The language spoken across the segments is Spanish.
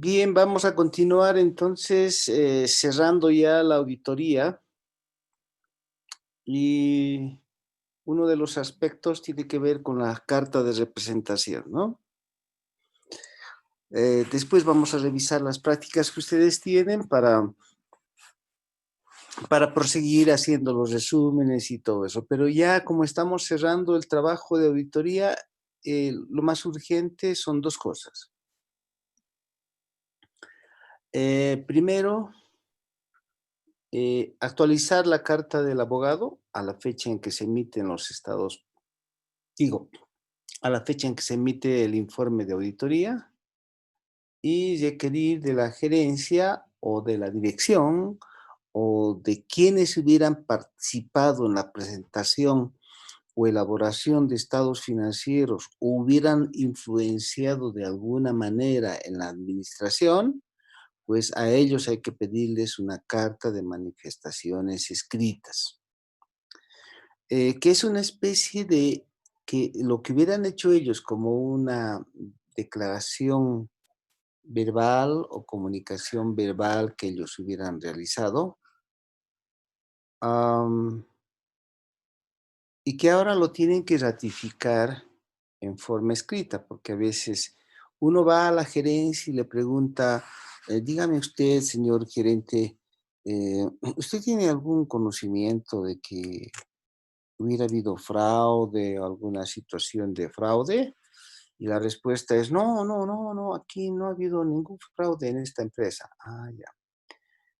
Bien, vamos a continuar entonces cerrando ya la auditoría y uno de los aspectos tiene que ver con la carta de representación, ¿no? Después vamos a revisar las prácticas que ustedes tienen para proseguir haciendo los resúmenes y todo eso. Pero ya como estamos cerrando el trabajo de auditoría, lo más urgente son dos cosas. Primero, actualizar la carta del abogado a la fecha en que se emiten los estados, digo, a la fecha en que se emite el informe de auditoría y requerir de la gerencia o de la dirección o de quienes hubieran participado en la presentación o elaboración de estados financieros o hubieran influenciado de alguna manera en la administración, pues a ellos hay que pedirles una carta de manifestaciones escritas, que es una especie de que lo que hubieran hecho ellos como una declaración verbal o comunicación verbal que ellos hubieran realizado, am, y que ahora lo tienen que ratificar en forma escrita, porque a veces uno va a la gerencia y le pregunta, dígame usted, señor gerente, ¿usted tiene algún conocimiento de que hubiera habido fraude o alguna situación de fraude? Y la respuesta es, no, no, no, no, aquí no ha habido ningún fraude en esta empresa. Ah, ya.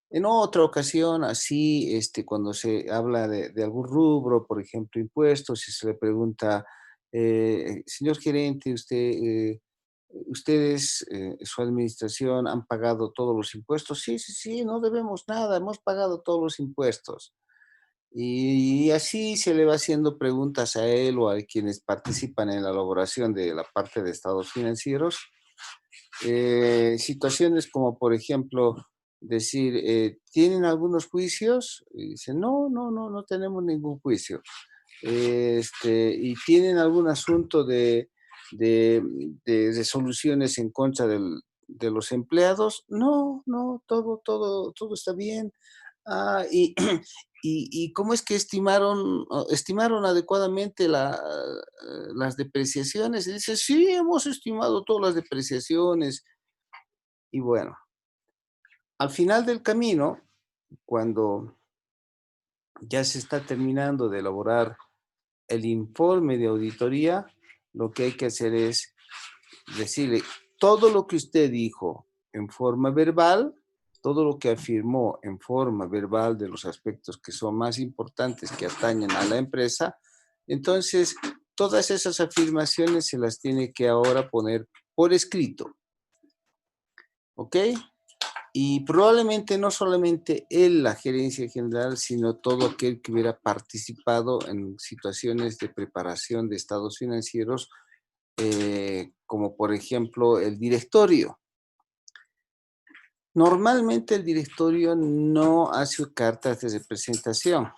En otra ocasión, así, cuando se habla de algún rubro, por ejemplo, impuestos, y se le pregunta, señor gerente, ustedes, su administración, ¿han pagado todos los impuestos? Sí, sí, sí, no debemos nada, hemos pagado todos los impuestos. Y así se le va haciendo preguntas a él o a quienes participan en la elaboración de la parte de estados financieros. Situaciones como, por ejemplo, decir, ¿tienen algunos juicios? Y dicen, no, no, no, no tenemos ningún juicio. ¿Y tienen algún asunto de, de resoluciones en contra de los empleados? No, no, todo está bien. Ah, y cómo es que estimaron adecuadamente las depreciaciones? Y dice, sí, hemos estimado todas las depreciaciones. Y bueno, al final del camino, cuando ya se está terminando de elaborar el informe de auditoría, lo que hay que hacer es decirle todo lo que usted dijo en forma verbal, todo lo que afirmó en forma verbal de los aspectos que son más importantes que atañen a la empresa, entonces todas esas afirmaciones se las tiene que ahora poner por escrito, ¿ok? Y probablemente no solamente él, la gerencia general, sino todo aquel que hubiera participado en situaciones de preparación de estados financieros, como por ejemplo el directorio. Normalmente el directorio no hace cartas de representación,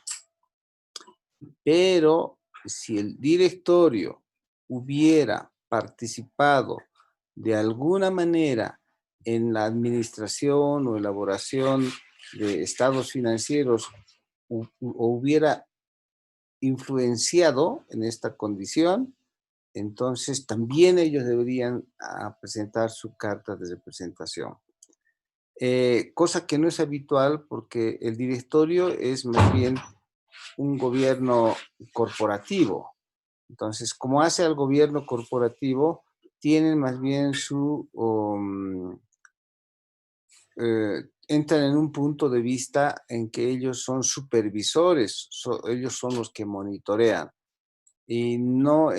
pero si el directorio hubiera participado de alguna manera en la administración o elaboración de estados financieros o hubiera influenciado en esta condición, entonces también ellos deberían presentar su carta de representación. Cosa que no es habitual porque el directorio es más bien un gobierno corporativo. Entonces, como hace al gobierno corporativo, tienen más bien entran en un punto de vista en que ellos son supervisores, ellos son los que monitorean. Y no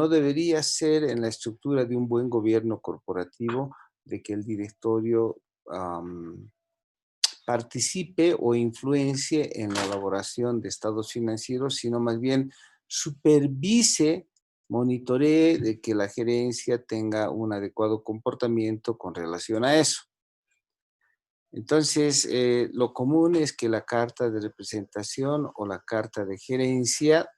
debería ser en la estructura de un buen gobierno corporativo de que el directorio participe o influencie en la elaboración de estados financieros, sino más bien supervise, monitoree de que la gerencia tenga un adecuado comportamiento con relación a eso. Entonces, lo común es que la carta de representación o la carta de gerencia,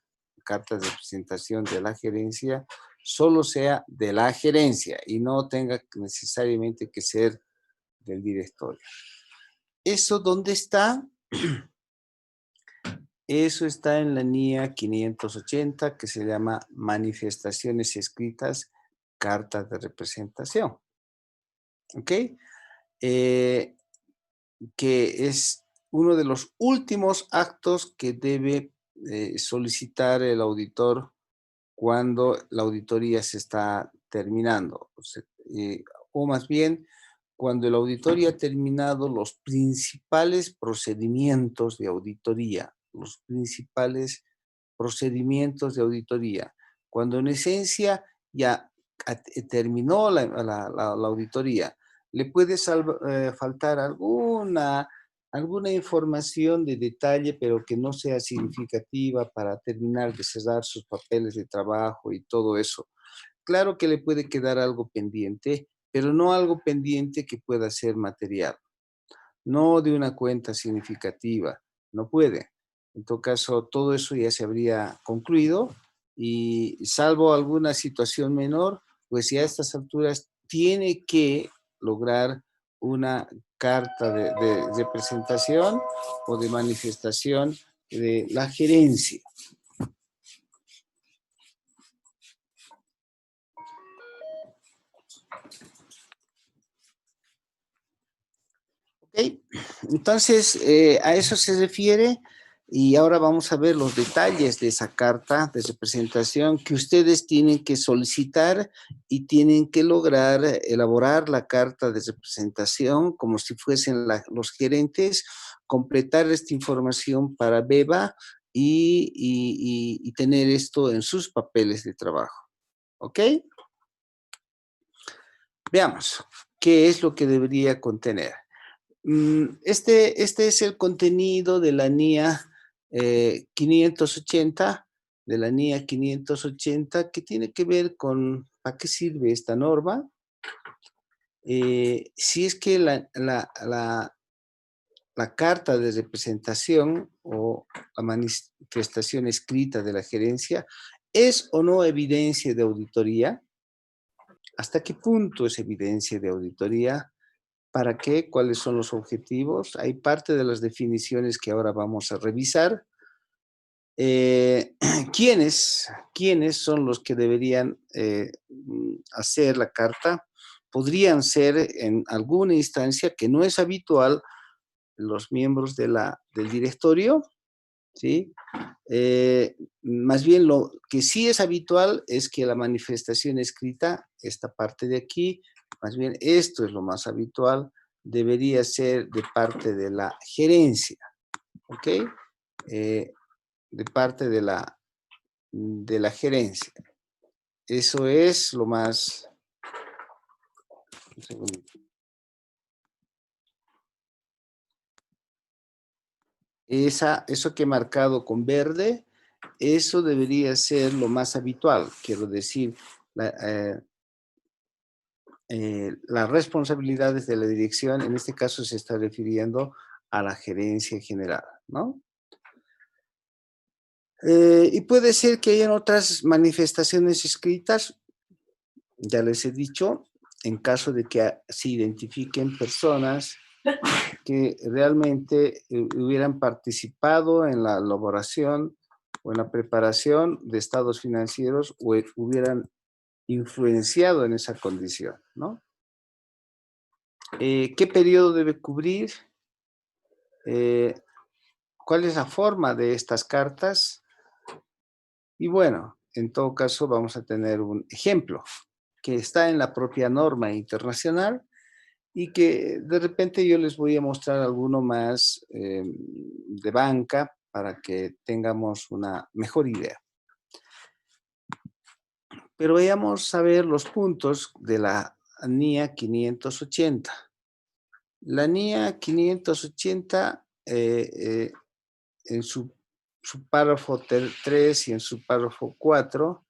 carta de representación de la gerencia, solo sea de la gerencia y no tenga necesariamente que ser del directorio. ¿Eso dónde está? Eso está en la NIA 580, que se llama Manifestaciones Escritas, Cartas de Representación. ¿Ok? Que es uno de los últimos actos que debe solicitar el auditor cuando la auditoría se está terminando. O más bien, cuando el auditor ya ha terminado los principales procedimientos de auditoría, los principales procedimientos de auditoría. Cuando en esencia ya terminó la auditoría, le puede faltar alguna información de detalle, pero que no sea significativa para terminar de cerrar sus papeles de trabajo y todo eso. Claro que le puede quedar algo pendiente, pero no algo pendiente que pueda ser material, no de una cuenta significativa, no puede. En todo caso, todo eso ya se habría concluido y salvo alguna situación menor, pues ya a estas alturas tiene que lograr una carta de presentación o de manifestación de la gerencia. ¿Ok? Entonces, a eso se refiere y ahora vamos a ver los detalles de esa carta de representación que ustedes tienen que solicitar y tienen que lograr elaborar la carta de representación como si fuesen los gerentes, completar esta información para BEBA y tener esto en sus papeles de trabajo. ¿Ok? Veamos, ¿qué es lo que debería contener? Este es el contenido de la NIA 580, que tiene que ver con ¿para qué sirve esta norma? Si es que la carta de representación o la manifestación escrita de la gerencia es o no evidencia de auditoría. ¿Hasta qué punto es evidencia de auditoría? ¿Para qué? ¿Cuáles son los objetivos? Hay parte de las definiciones que ahora vamos a revisar. ¿Quiénes son los que deberían hacer la carta? Podrían ser en alguna instancia que no es habitual los miembros del directorio, ¿sí? Más bien lo que sí es habitual es que la manifestación escrita, esta parte de aquí, más bien esto es lo más habitual, debería ser de parte de la gerencia, ¿ok? De parte de la gerencia. Eso es lo más... Un segundo. Eso que he marcado con verde, eso debería ser lo más habitual, quiero decir, las responsabilidades de la dirección, en este caso se está refiriendo a la gerencia general, ¿no? Y puede ser que hayan otras manifestaciones escritas, ya les he dicho, en caso de que se identifiquen personas que realmente hubieran participado en la elaboración o en la preparación de estados financieros o hubieran influenciado en esa condición, ¿no? ¿Qué periodo debe cubrir? ¿Cuál es la forma de estas cartas? Y bueno, en todo caso vamos a tener un ejemplo que está en la propia norma internacional y que de repente yo les voy a mostrar alguno más de banca para que tengamos una mejor idea. Pero vayamos a ver los puntos de la NIA 580. La NIA 580 en su párrafo 3 y en su párrafo 4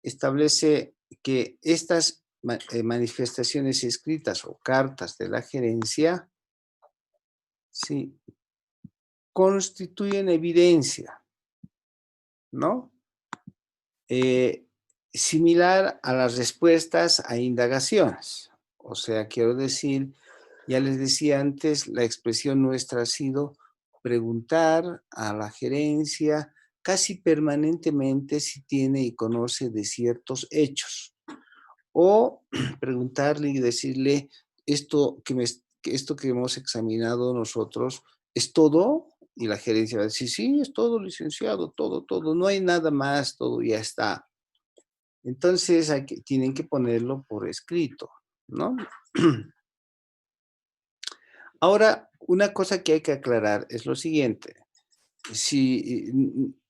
establece que estas manifestaciones escritas o cartas de la gerencia, sí, constituyen evidencia, ¿no? similar a las respuestas a indagaciones. O sea, quiero decir, ya les decía antes, la expresión nuestra ha sido preguntar a la gerencia casi permanentemente si tiene y conoce de ciertos hechos. O preguntarle y decirle, esto que hemos examinado nosotros, ¿es todo? Y la gerencia va a decir, sí, es todo, licenciado, todo, no hay nada más, todo ya está. Entonces tienen que ponerlo por escrito, ¿no? Ahora, una cosa que hay que aclarar es lo siguiente. Si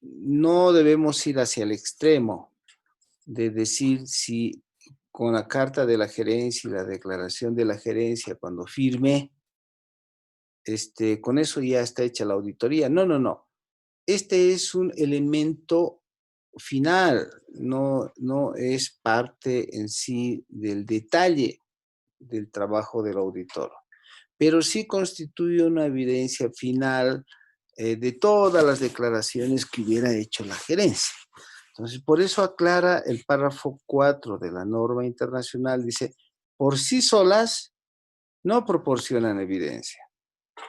no debemos ir hacia el extremo de decir si con la carta de la gerencia y la declaración de la gerencia cuando firme, con eso ya está hecha la auditoría. No, no, no. Este es un elemento final, no es parte en sí del detalle del trabajo del auditor, pero sí constituye una evidencia final de todas las declaraciones que hubiera hecho la gerencia. Entonces, por eso aclara el párrafo 4 de la norma internacional, dice, por sí solas no proporcionan evidencia.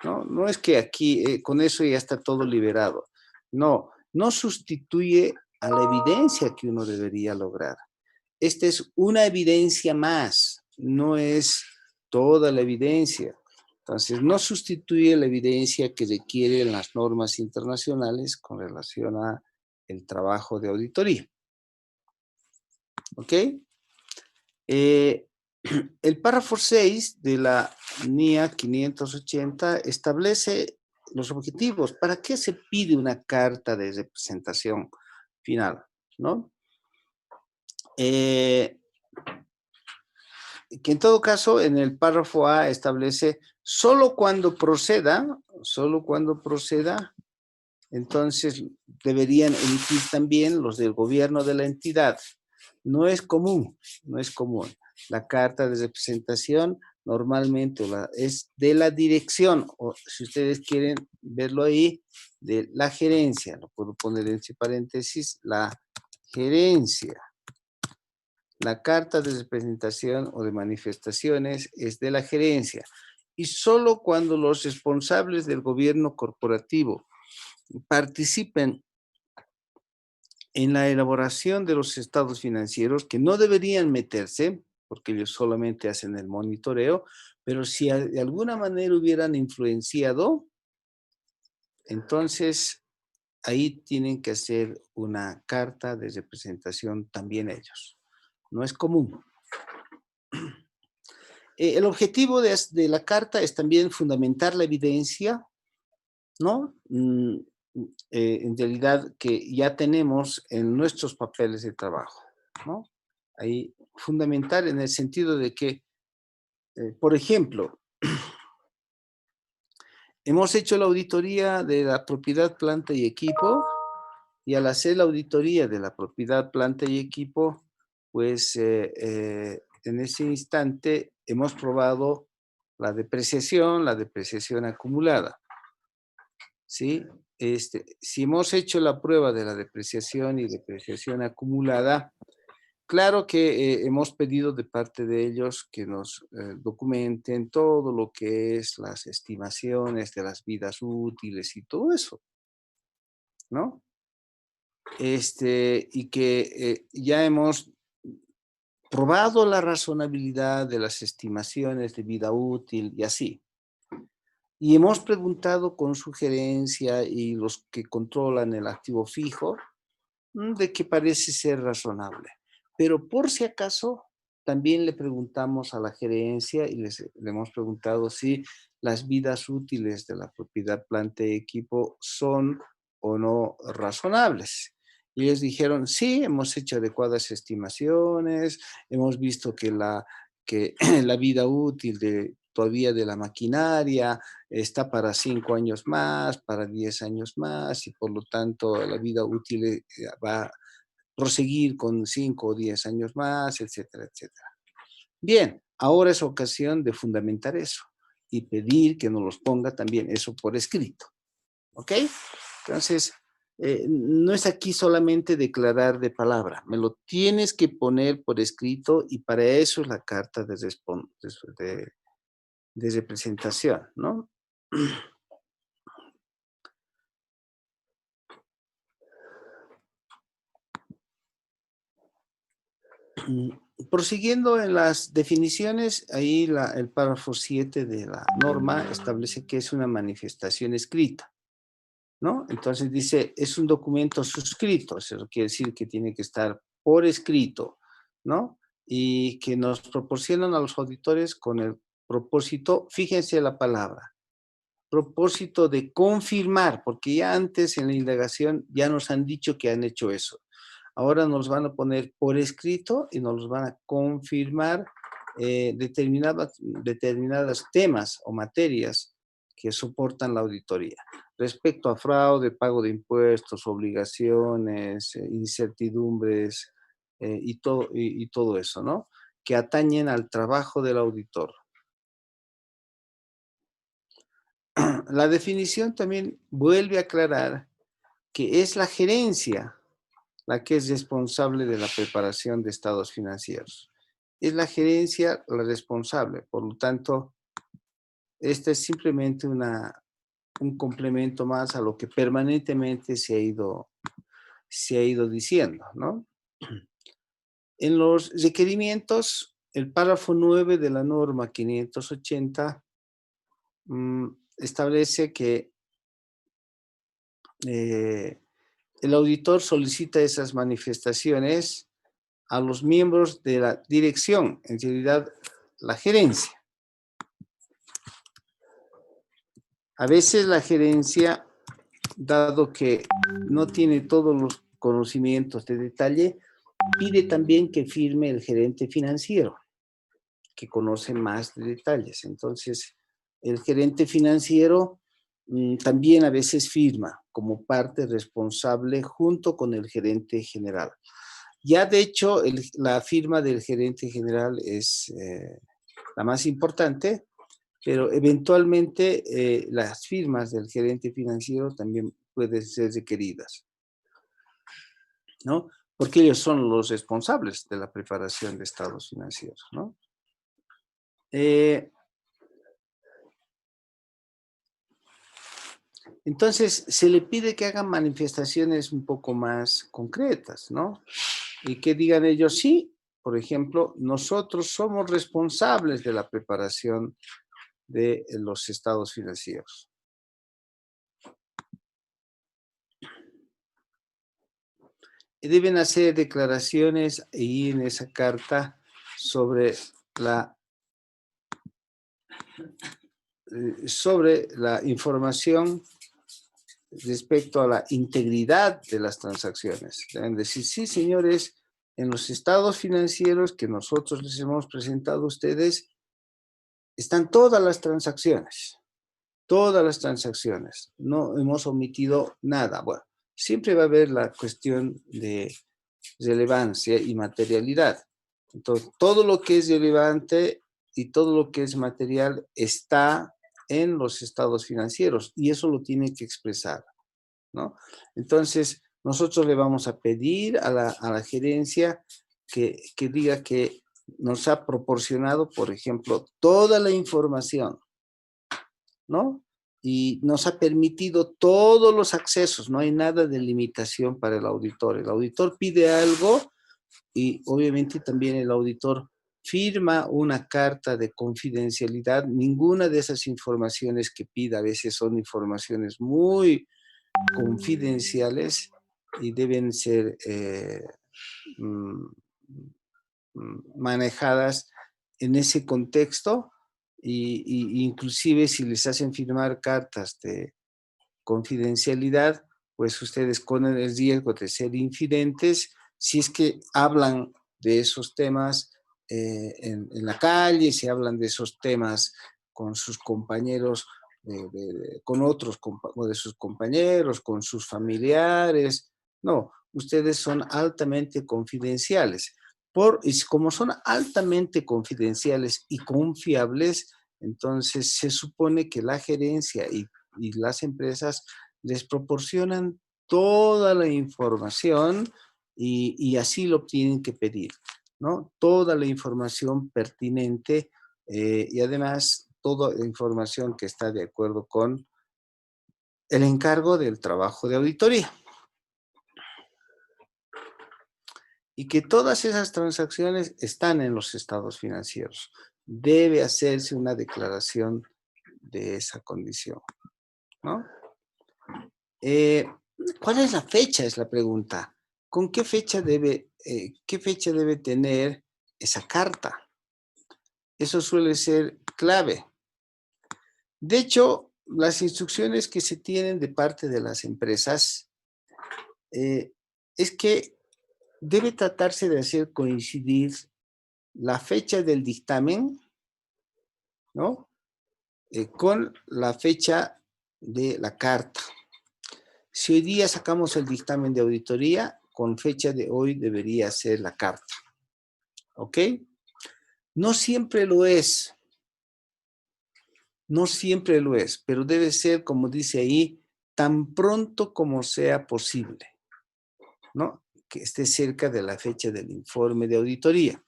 No es que aquí con eso ya está todo liberado. No sustituye a la evidencia que uno debería lograr. Esta es una evidencia más, no es toda la evidencia. Entonces, no sustituye la evidencia que requieren las normas internacionales con relación a el trabajo de auditoría. ¿Ok? El párrafo 6 de la NIA 580 establece los objetivos. ¿Para qué se pide una carta de representación final? ¿No? Que en todo caso, en el párrafo A establece solo cuando proceda, entonces deberían emitir también los del gobierno de la entidad. No es común. La carta de representación normalmente es de la dirección, o si ustedes quieren verlo ahí, de la gerencia, lo puedo poner entre paréntesis, la gerencia. La carta de representación o de manifestaciones es de la gerencia y solo cuando los responsables del gobierno corporativo participen en la elaboración de los estados financieros, que no deberían meterse, porque ellos solamente hacen el monitoreo, pero si de alguna manera hubieran influenciado, entonces ahí tienen que hacer una carta de representación también ellos. No es común. El objetivo de la carta es también fundamentar la evidencia, ¿no? En realidad que ya tenemos en nuestros papeles de trabajo, ¿no? Ahí fundamentar en el sentido de que, por ejemplo, hemos hecho la auditoría de la propiedad, planta y equipo, y al hacer la auditoría de la propiedad, planta y equipo, pues en ese instante hemos probado la depreciación acumulada, ¿sí? Si hemos hecho la prueba de la depreciación y depreciación acumulada, claro que hemos pedido de parte de ellos que nos documenten todo lo que es las estimaciones de las vidas útiles y todo eso, ¿no? Y que ya hemos probado la razonabilidad de las estimaciones de vida útil y así. Y hemos preguntado con sugerencia y los que controlan el activo fijo de que parece ser razonable. Pero por si acaso, también le preguntamos a la gerencia y le hemos preguntado si las vidas útiles de la propiedad, planta y equipo son o no razonables. Y ellos dijeron, sí, hemos hecho adecuadas estimaciones, hemos visto que la vida útil todavía de la maquinaria está para 5 años más, para 10 años más, y por lo tanto la vida útil va a proseguir con 5 o 10 años más, etcétera, etcétera. Bien, ahora es ocasión de fundamentar eso y pedir que nos los ponga también eso por escrito. ¿Ok? Entonces, no es aquí solamente declarar de palabra, me lo tienes que poner por escrito y para eso es la carta de representación, ¿no? Prosiguiendo en las definiciones, ahí el párrafo 7 de la norma establece que es una manifestación escrita, ¿no? Entonces dice, es un documento suscrito, eso quiere decir que tiene que estar por escrito, ¿no? Y que nos proporcionan a los auditores con el propósito, fíjense la palabra, propósito de confirmar, porque ya antes en la indagación ya nos han dicho que han hecho eso. Ahora nos van a poner por escrito y nos van a confirmar determinadas temas o materias que soportan la auditoría. Respecto a fraude, pago de impuestos, obligaciones, incertidumbres y todo eso, ¿no? Que atañen al trabajo del auditor. La definición también vuelve a aclarar que es la gerencia la que es responsable de la preparación de estados financieros. Es la gerencia la responsable, por lo tanto, este es simplemente un complemento más a lo que permanentemente se ha ido diciendo, ¿no? En los requerimientos, el párrafo 9 de la norma 580 establece que el auditor solicita esas manifestaciones a los miembros de la dirección, en realidad la gerencia. A veces la gerencia, dado que no tiene todos los conocimientos de detalle, pide también que firme el gerente financiero, que conoce más de detalles. Entonces, el gerente financiero también a veces firma como parte responsable junto con el gerente general. Ya de hecho, la firma del gerente general es la más importante, pero eventualmente las firmas del gerente financiero también pueden ser requeridas, ¿no? Porque ellos son los responsables de la preparación de estados financieros, ¿no? Entonces, se le pide que hagan manifestaciones un poco más concretas, ¿no? Y que digan ellos, sí, por ejemplo, nosotros somos responsables de la preparación de los estados financieros. Deben hacer declaraciones ahí en esa carta sobre la información respecto a la integridad de las transacciones. Deben decir, sí, señores, en los estados financieros que nosotros les hemos presentado a ustedes, están todas las transacciones. Todas las transacciones. No hemos omitido nada. Bueno, siempre va a haber la cuestión de relevancia y materialidad. Entonces, todo lo que es relevante y todo lo que es material está en los estados financieros y eso lo tiene que expresar, ¿no? Entonces, nosotros le vamos a pedir a la gerencia que diga que nos ha proporcionado, por ejemplo, toda la información, ¿no? Y nos ha permitido todos los accesos, no hay nada de limitación para el auditor. El auditor pide algo y obviamente también el auditor firma una carta de confidencialidad. Ninguna de esas informaciones que pida, a veces son informaciones muy confidenciales y deben ser mm, manejadas en ese contexto y inclusive si les hacen firmar cartas de confidencialidad, pues ustedes con el riesgo de ser infidentes, si es que hablan de esos temas en la calle, si hablan de esos temas con sus compañeros, con otros de sus compañeros, con sus familiares. No, ustedes son altamente confidenciales. Y como son altamente confidenciales y confiables, entonces se supone que la gerencia y las empresas les proporcionan toda la información y así lo tienen que pedir, ¿no? Toda la información pertinente y además toda la información que está de acuerdo con el encargo del trabajo de auditoría. Y que todas esas transacciones están en los estados financieros. Debe hacerse una declaración de esa condición, ¿no? ¿Cuál es la fecha? Es la pregunta. ¿Con qué fecha debe tener esa carta? Eso suele ser clave. De hecho, las instrucciones que se tienen de parte de las empresas es que debe tratarse de hacer coincidir la fecha del dictamen, ¿no? Con la fecha de la carta. Si hoy día sacamos el dictamen de auditoría, con fecha de hoy debería ser la carta. ¿Ok? No siempre lo es. No siempre lo es, pero debe ser, como dice ahí, tan pronto como sea posible, ¿no? Que esté cerca de la fecha del informe de auditoría.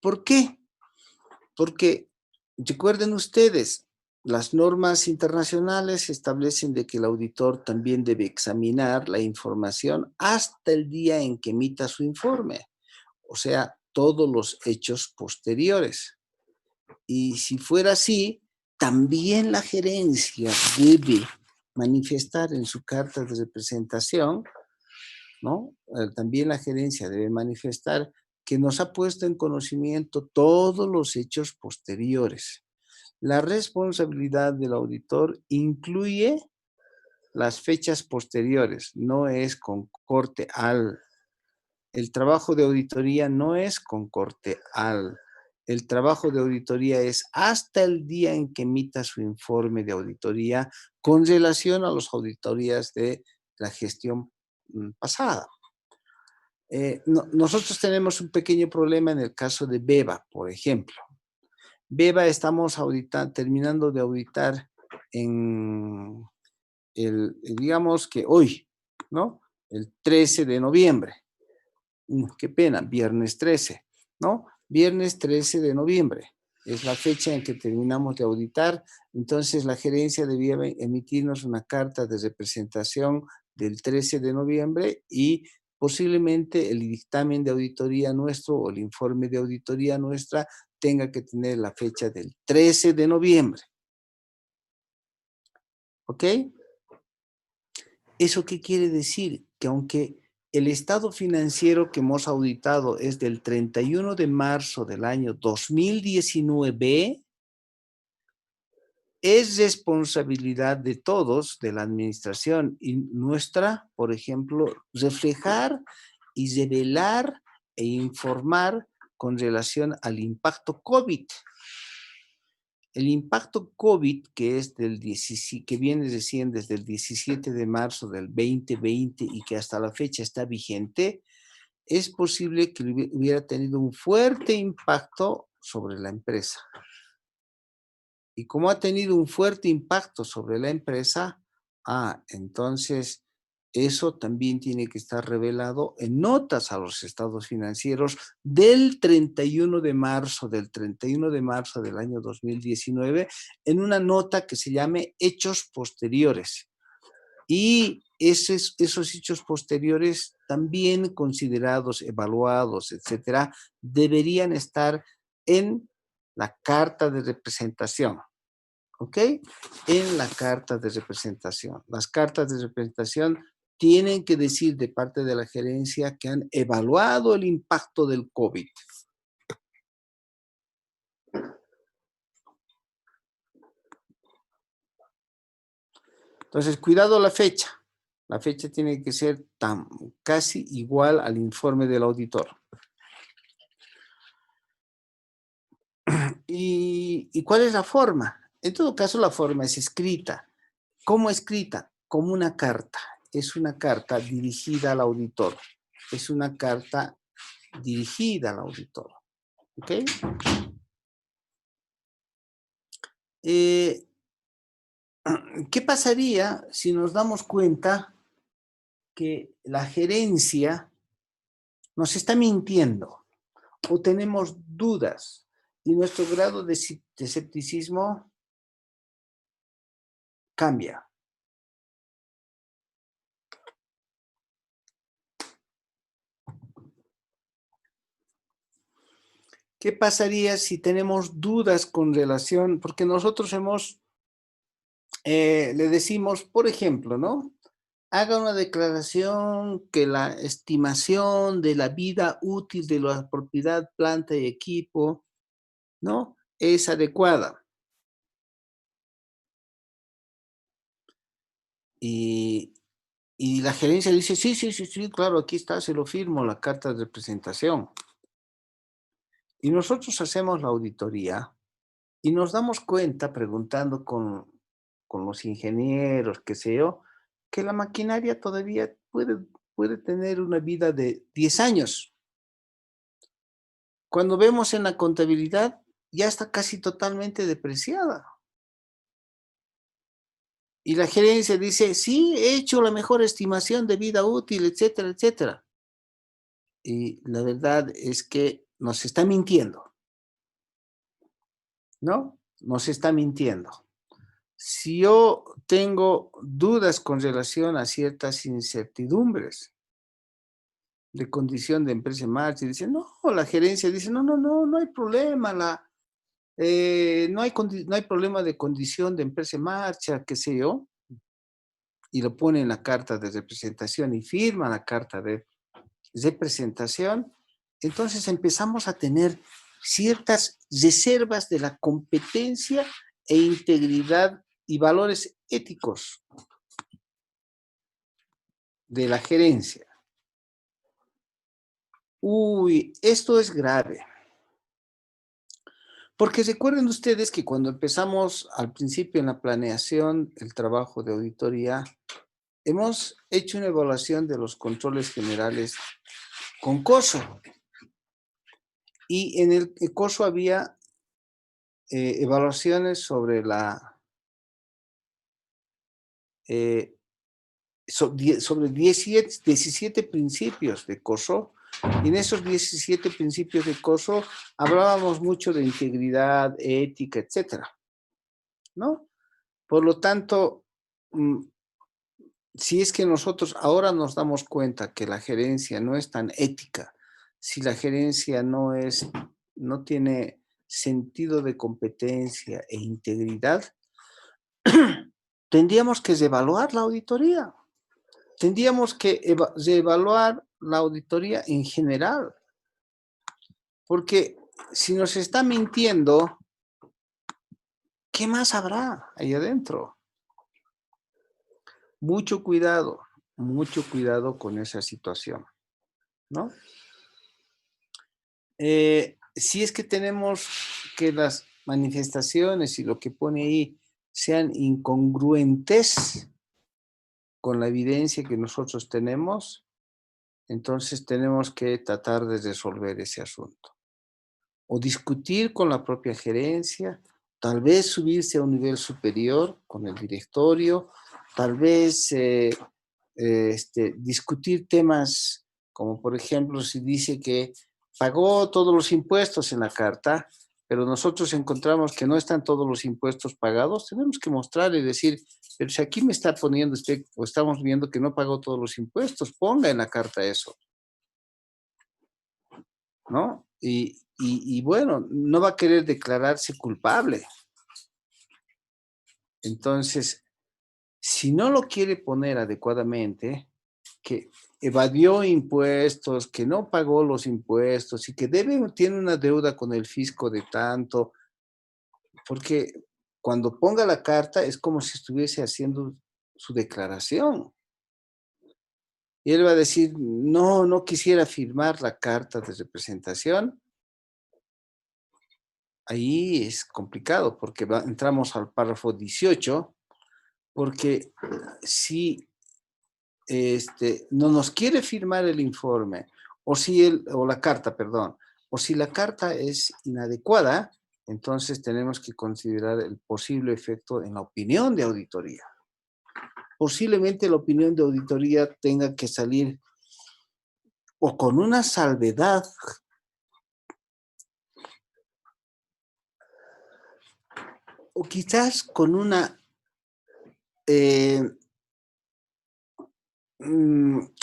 ¿Por qué? Porque, recuerden ustedes, las normas internacionales establecen de que el auditor también debe examinar la información hasta el día en que emita su informe, o sea, todos los hechos posteriores. Y si fuera así, también la gerencia debe manifestar en su carta de representación, ¿no? También la gerencia debe manifestar que nos ha puesto en conocimiento todos los hechos posteriores. La responsabilidad del auditor incluye las fechas posteriores, no es con corte al. El trabajo de auditoría no es con corte al. El trabajo de auditoría es hasta el día en que emita su informe de auditoría con relación a las auditorías de la gestión pasada. Nosotros tenemos un pequeño problema en el caso de BEBA, por ejemplo. BEBA estamos terminando de auditar en digamos que hoy, ¿no? El 13 de noviembre. Qué pena, viernes 13, ¿no? Viernes 13 de noviembre. Es la fecha en que terminamos de auditar. Entonces, la gerencia debía emitirnos una carta de representación del 13 de noviembre y posiblemente el dictamen de auditoría nuestro o el informe de auditoría nuestra tenga que tener la fecha del 13 de noviembre. ¿Ok? ¿Eso qué quiere decir? Que aunque el estado financiero que hemos auditado es del 31 de marzo del año 2019, es responsabilidad de todos, de la administración y nuestra, por ejemplo, reflejar y revelar e informar con relación al impacto COVID. El impacto COVID, que es que viene recién desde el 17 de marzo del 2020 y que hasta la fecha está vigente, es posible que hubiera tenido un fuerte impacto sobre la empresa. Y como ha tenido un fuerte impacto sobre la empresa, entonces eso también tiene que estar revelado en notas a los estados financieros del 31 de marzo, del año 2019, en una nota que se llame Hechos Posteriores. Y esos hechos posteriores también considerados, evaluados, etcétera, deberían estar en la carta de representación. ¿Ok? En la carta de representación. Las cartas de representación tienen que decir de parte de la gerencia que han evaluado el impacto del COVID. Entonces, cuidado la fecha. La fecha tiene que ser casi igual al informe del auditor. ¿Y cuál es la forma? En todo caso, la forma es escrita. ¿Cómo escrita? Como una carta. Es una carta dirigida al auditor. Es una carta dirigida al auditor. ¿Ok? ¿Qué pasaría si nos damos cuenta que la gerencia nos está mintiendo o tenemos dudas y nuestro grado de escepticismo cambia. ¿Qué pasaría si tenemos dudas con relación? Porque nosotros le decimos, por ejemplo, ¿no? Haga una declaración que la estimación de la vida útil de la propiedad, planta y equipo, ¿no? Es adecuada. Y, y la gerencia dice, sí, sí, sí, sí, claro, aquí está, se lo firmo, la carta de presentación. Y nosotros hacemos la auditoría y nos damos cuenta, preguntando con los ingenieros, qué sé yo, que la maquinaria todavía puede tener una vida de 10 años. Cuando vemos en la contabilidad, ya está casi totalmente depreciada. Y la gerencia dice, sí, he hecho la mejor estimación de vida útil, etcétera, etcétera. Y la verdad es que nos está mintiendo, ¿no? Nos está mintiendo. Si yo tengo dudas con relación a ciertas incertidumbres de condición de empresa en marcha, y dice, no, la gerencia dice, no, no, no, no hay problema, no hay problema de condición de empresa en marcha, qué sé yo, y lo pone en la carta de representación y firma la carta de representación, entonces empezamos a tener ciertas reservas de la competencia e integridad y valores éticos de la gerencia. Uy, esto es grave. Porque recuerden ustedes que cuando empezamos al principio en la planeación, el trabajo de auditoría, hemos hecho una evaluación de los controles generales con COSO. Y en el COSO había evaluaciones sobre sobre 17 principios de COSO. Y en esos 17 principios de COSO hablábamos mucho de integridad, ética, etcétera, ¿no? Por lo tanto, si es que nosotros ahora nos damos cuenta que la gerencia no es tan ética, si la gerencia no tiene sentido de competencia e integridad, tendríamos que reevaluar la auditoría. Tendríamos que reevaluar la auditoría en general. Porque si nos está mintiendo, ¿qué más habrá ahí adentro? Mucho cuidado con esa situación, ¿no? Si es que tenemos que las manifestaciones y lo que pone ahí sean incongruentes con la evidencia que nosotros tenemos, entonces tenemos que tratar de resolver ese asunto. O discutir con la propia gerencia, tal vez subirse a un nivel superior con el directorio, tal vez discutir temas como, por ejemplo, si dice que pagó todos los impuestos en la carta, pero nosotros encontramos que no están todos los impuestos pagados, tenemos que mostrar y decir, pero si aquí me está poniendo usted, o estamos viendo que no pagó todos los impuestos, ponga en la carta eso, ¿no? Y bueno, no va a querer declararse culpable. Entonces, si no lo quiere poner adecuadamente, que evadió impuestos, que no pagó los impuestos y que tiene una deuda con el fisco de tanto, porque cuando ponga la carta es como si estuviese haciendo su declaración. Y él va a decir, no, no quisiera firmar la carta de representación. Ahí es complicado porque entramos al párrafo 18, porque si no nos quiere firmar el informe o la carta, perdón, o si la carta es inadecuada, entonces tenemos que considerar el posible efecto en la opinión de auditoría. posiblemente la opinión de auditoría tenga que salir o con una salvedad o quizás con una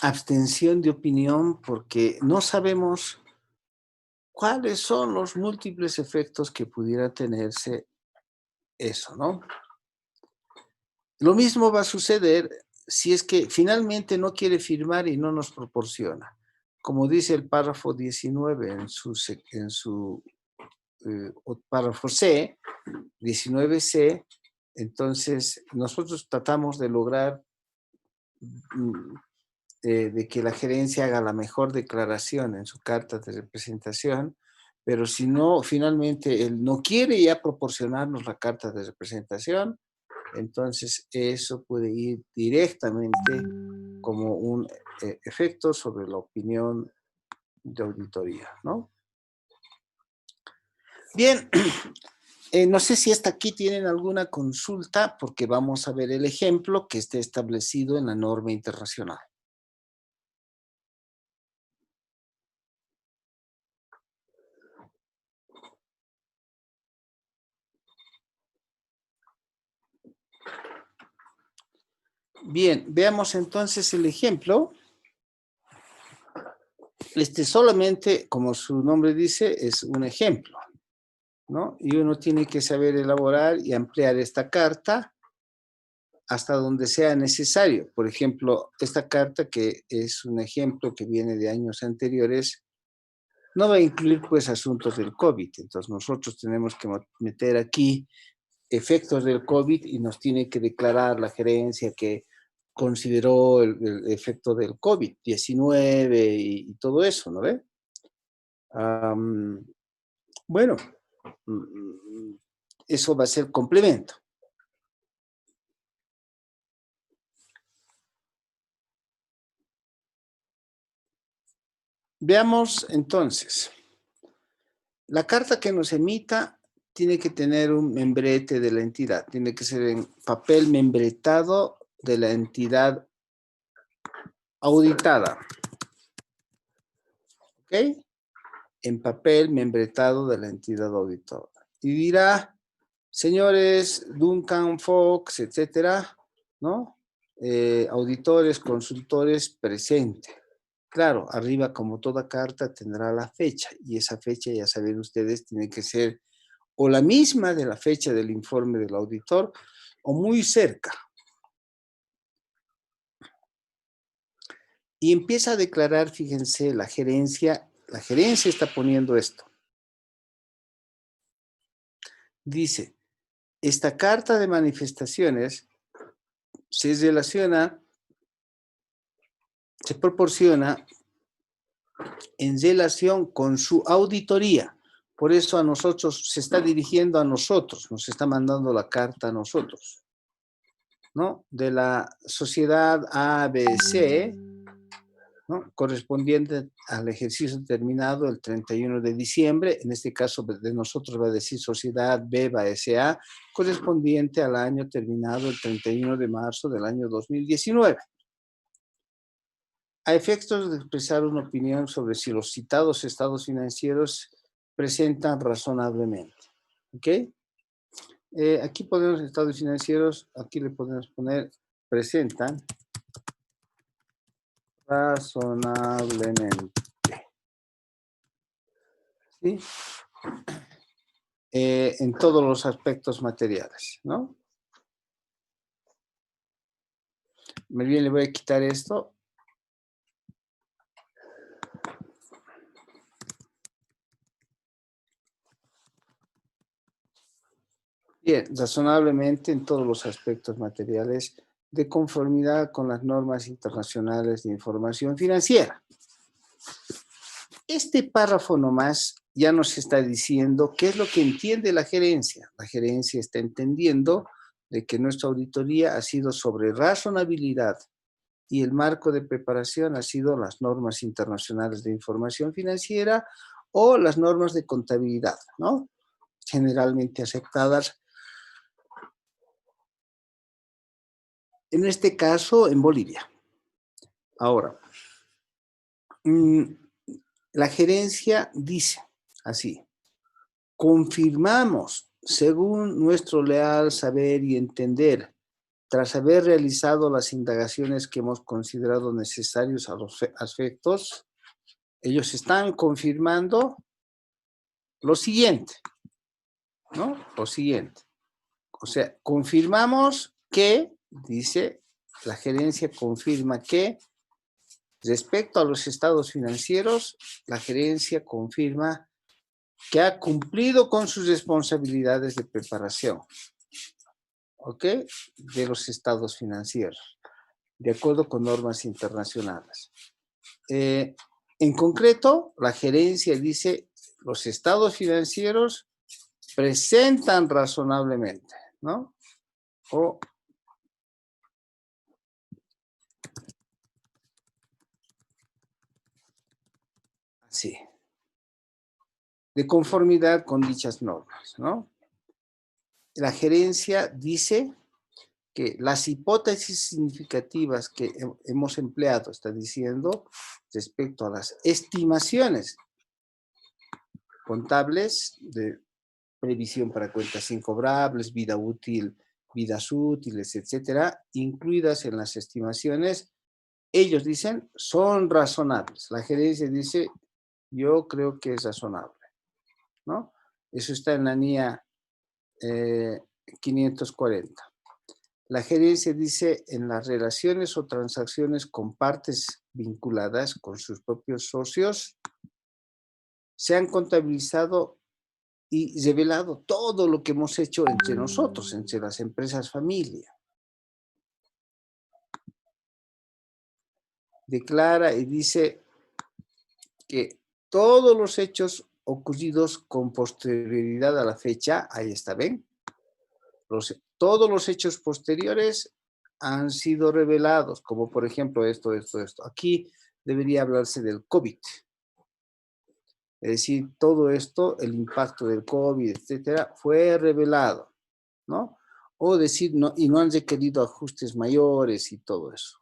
abstención de opinión, porque no sabemos cuáles son los múltiples efectos que pudiera tenerse eso, ¿no? Lo mismo va a suceder si es que finalmente no quiere firmar y no nos proporciona. Como dice el párrafo 19 en su párrafo C, 19C, entonces nosotros tratamos de lograr de que la gerencia haga la mejor declaración en su carta de representación, pero si no, finalmente él no quiere ya proporcionarnos la carta de representación, entonces eso puede ir directamente como un efecto sobre la opinión de auditoría, ¿no? Bien, no sé si hasta aquí tienen alguna consulta, porque vamos a ver el ejemplo que esté establecido en la norma internacional. Bien, veamos entonces el ejemplo. Solamente, como su nombre dice, es un ejemplo, ¿no? Y uno tiene que saber elaborar y ampliar esta carta hasta donde sea necesario. Por ejemplo, esta carta, que es un ejemplo que viene de años anteriores, no va a incluir pues asuntos del COVID. Entonces nosotros tenemos que meter aquí efectos del COVID y nos tiene que declarar la gerencia que consideró el efecto del COVID-19 y todo eso, ¿no ve? Bueno, eso va a ser complemento. Veamos entonces. La carta que nos emita tiene que tener un membrete de la entidad, tiene que ser en papel membretado de la entidad auditada. ¿Ok? En papel membretado de la entidad auditora. Y dirá, señores Duncan, Fox, etcétera, ¿no? Auditores, consultores, presente. Claro, arriba, como toda carta, tendrá la fecha, y esa fecha, ya saben ustedes, tiene que ser o la misma de la fecha del informe del auditor, o muy cerca. Y empieza a declarar, fíjense, la gerencia está poniendo esto. Dice, esta carta de manifestaciones se proporciona en relación con su auditoría. Por eso a nosotros, se está dirigiendo a nosotros, nos está mandando la carta a nosotros, ¿no? De la sociedad ABC, ¿no? Correspondiente al ejercicio terminado el 31 de diciembre, en este caso de nosotros va a decir sociedad BEBA S.A., correspondiente al año terminado el 31 de marzo del año 2019. A efectos de expresar una opinión sobre si los citados estados financieros presentan razonablemente. ¿Ok? Aquí ponemos estados financieros, aquí le podemos poner presentan razonablemente. ¿Sí? En todos los aspectos materiales, ¿no? Bien, le voy a quitar esto. Bien, razonablemente en todos los aspectos materiales de conformidad con las normas internacionales de información financiera. Este párrafo nomás ya nos está diciendo qué es lo que entiende la gerencia. La gerencia está entendiendo de que nuestra auditoría ha sido sobre razonabilidad y el marco de preparación ha sido las normas internacionales de información financiera o las normas de contabilidad, ¿no? Generalmente aceptadas En este caso, en Bolivia. Ahora, la gerencia dice así: confirmamos, según nuestro leal saber y entender, tras haber realizado las indagaciones que hemos considerado necesarios a los efectos, ellos están confirmando lo siguiente, ¿no? Lo siguiente. O sea, confirmamos que, dice, la gerencia confirma que, respecto a los estados financieros, la gerencia confirma que ha cumplido con sus responsabilidades de preparación, ¿ok? De los estados financieros, de acuerdo con normas internacionales. En concreto, la gerencia dice, los estados financieros presentan razonablemente, ¿no? O así, de conformidad con dichas normas, ¿no? La gerencia dice que las hipótesis significativas que hemos empleado, está diciendo, respecto a las estimaciones contables de previsión para cuentas incobrables, vida útil, vidas útiles, etcétera, incluidas en las estimaciones, ellos dicen, son razonables. La gerencia dice, yo creo que es razonable, ¿no? Eso está en la NIA 540. La gerencia dice, en las relaciones o transacciones con partes vinculadas con sus propios socios, se han contabilizado y revelado todo lo que hemos hecho entre nosotros, entre las empresas familia. Declara y dice que todos los hechos ocurridos con posterioridad a la fecha, ahí está, ¿ven? Todos los hechos posteriores han sido revelados, como por ejemplo esto. Aquí debería hablarse del COVID. Es decir, todo esto, el impacto del COVID, etcétera, fue revelado, ¿no? O decir, no, y no han requerido ajustes mayores y todo eso.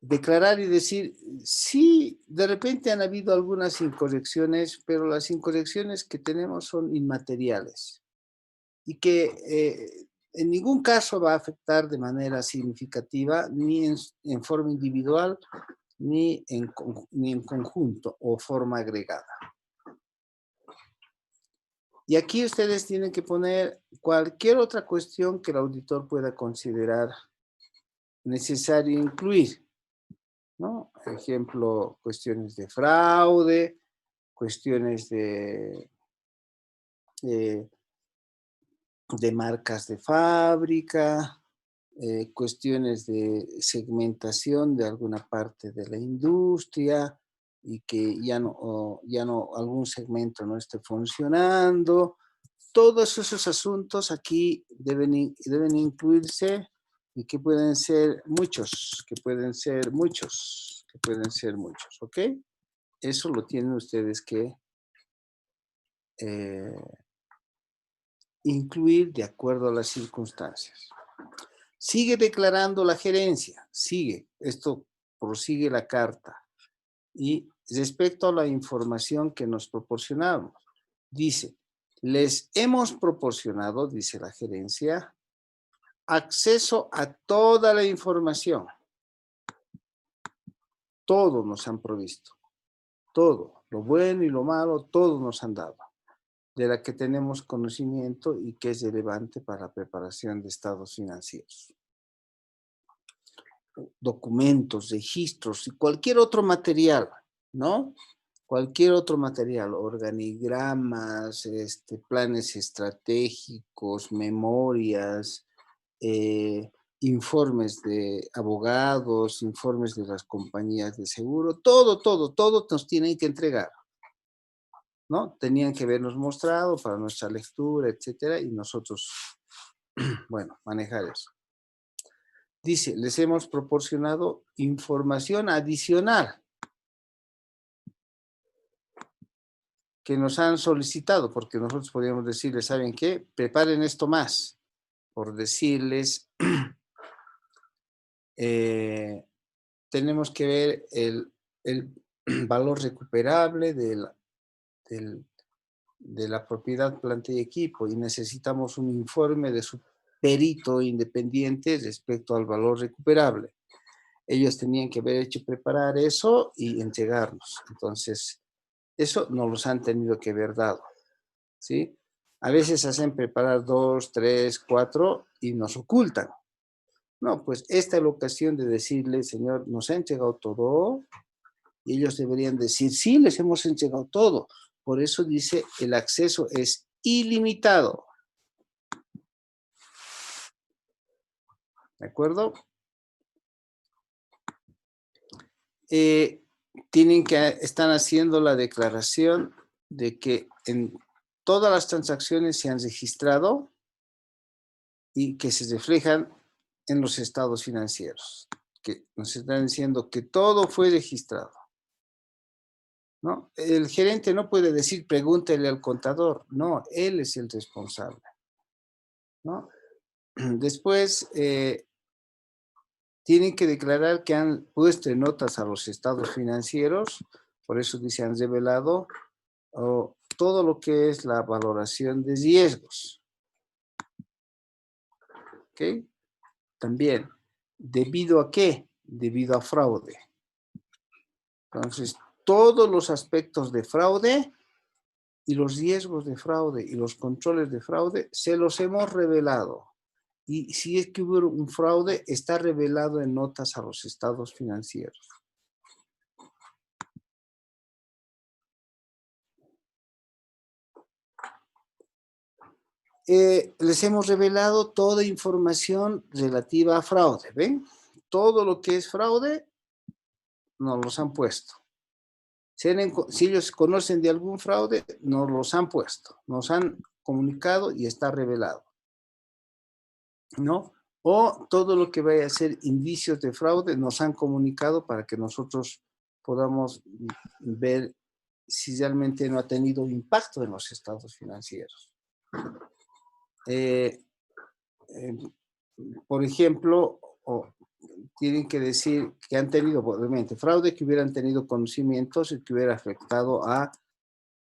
Declarar y decir, sí, de repente han habido algunas incorrecciones, pero las incorrecciones que tenemos son inmateriales y que en ningún caso va a afectar de manera significativa, ni en forma individual, ni en conjunto o forma agregada. Y aquí ustedes tienen que poner cualquier otra cuestión que el auditor pueda considerar necesario incluir, ¿no? Por ejemplo, cuestiones de fraude, cuestiones eh, de marcas de fábrica, cuestiones de segmentación de alguna parte de la industria y que ya no algún segmento no esté funcionando. Todos esos asuntos aquí deben incluirse y que pueden ser muchos, ¿ok? Eso lo tienen ustedes que incluir de acuerdo a las circunstancias. Sigue declarando la gerencia, esto prosigue la carta. Y respecto a la información que nos proporcionamos, dice, les hemos proporcionado, dice la gerencia, acceso a toda la información. Todo nos han provisto, todo, lo bueno y lo malo, todo nos han dado, de la que tenemos conocimiento y que es relevante para la preparación de estados financieros. Documentos, registros y cualquier otro material, ¿no? Cualquier otro material, organigramas, planes estratégicos, memorias, informes de abogados, informes de las compañías de seguro, todo nos tienen que entregar, ¿no? Tenían que habernos mostrado para nuestra lectura, etcétera, y nosotros, bueno, manejar eso. Dice, les hemos proporcionado información adicional que nos han solicitado, porque nosotros podríamos decirles, ¿saben qué? Preparen esto más, por decirles, tenemos que ver el valor recuperable de la propiedad, planta y equipo, y necesitamos un informe de su perito independiente respecto al valor recuperable. Ellos tenían que haber hecho preparar eso y entregarnos. Entonces, eso nos los han tenido que haber dado, ¿sí? A veces hacen preparar 2, 3, 4 y nos ocultan. No, pues esta es la ocasión de decirle, Señor, nos ha entregado todo, y ellos deberían decir, sí, les hemos entregado todo. Por eso dice, el acceso es ilimitado. ¿De acuerdo? Están haciendo la declaración de que en todas las transacciones se han registrado y que se reflejan en los estados financieros. Que nos están diciendo que todo fue registrado, ¿no? El gerente no puede decir, pregúntele al contador. No, él es el responsable, ¿no? Después, tienen que declarar que han puesto en notas a los estados financieros, por eso dice han revelado todo lo que es la valoración de riesgos. ¿Ok? También, ¿debido a qué? Debido a fraude. Entonces, todos los aspectos de fraude y los riesgos de fraude y los controles de fraude se los hemos revelado. Y si es que hubo un fraude, está revelado en notas a los estados financieros. Les hemos revelado toda información relativa a fraude, ¿ven? Todo lo que es fraude nos los han puesto. Si ellos conocen de algún fraude, nos los han puesto, nos han comunicado y está revelado, ¿no? O todo lo que vaya a ser indicios de fraude nos han comunicado para que nosotros podamos ver si realmente no ha tenido impacto en los estados financieros. Por ejemplo, tienen que decir que han tenido, obviamente, fraude, que hubieran tenido conocimientos y que hubiera afectado a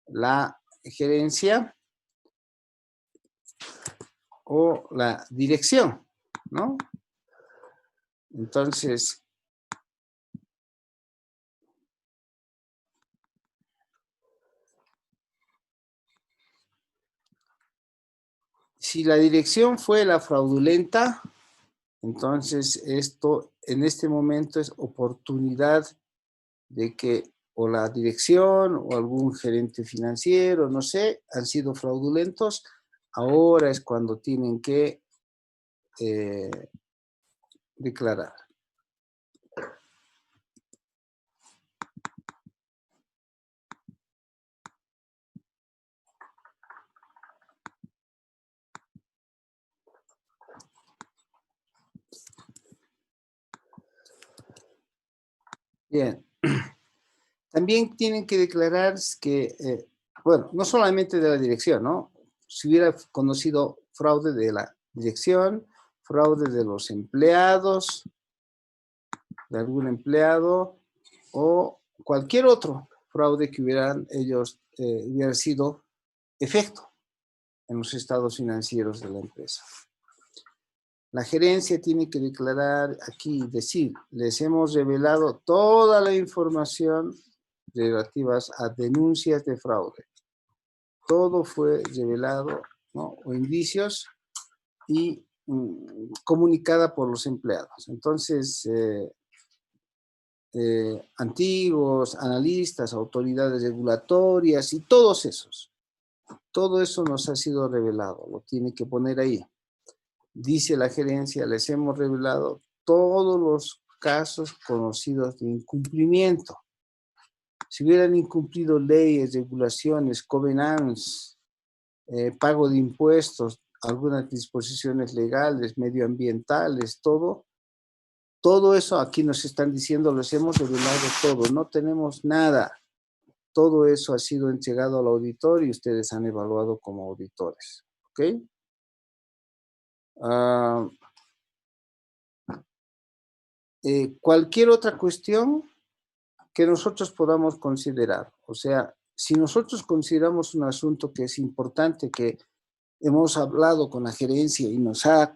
la gerencia o la dirección, ¿no? Entonces, si la dirección fue la fraudulenta, entonces esto en este momento es oportunidad de que o la dirección o algún gerente financiero, no sé, han sido fraudulentos. Ahora es cuando tienen que declarar. Bien. También tienen que declarar que, bueno, no solamente de la dirección, ¿no? Si hubiera conocido fraude de la dirección, fraude de los empleados, de algún empleado o cualquier otro fraude que hubiera sido efecto en los estados financieros de la empresa. La gerencia tiene que declarar aquí, decir, les hemos revelado toda la información relativas a denuncias de fraude. Todo fue revelado, ¿no? O indicios y comunicada por los empleados. Entonces, antiguos, analistas, autoridades regulatorias y todos esos. Todo eso nos ha sido revelado, lo tiene que poner ahí. Dice la gerencia, les hemos revelado todos los casos conocidos de incumplimiento. Si hubieran incumplido leyes, regulaciones, covenants, pago de impuestos, algunas disposiciones legales, medioambientales, todo eso aquí nos están diciendo, les hemos revelado todo, no tenemos nada. todo eso ha sido entregado al auditor y ustedes han evaluado como auditores. ¿Ok? Ah, cualquier otra cuestión que nosotros podamos considerar. O sea, si nosotros consideramos un asunto que es importante, que hemos hablado con la gerencia y nos ha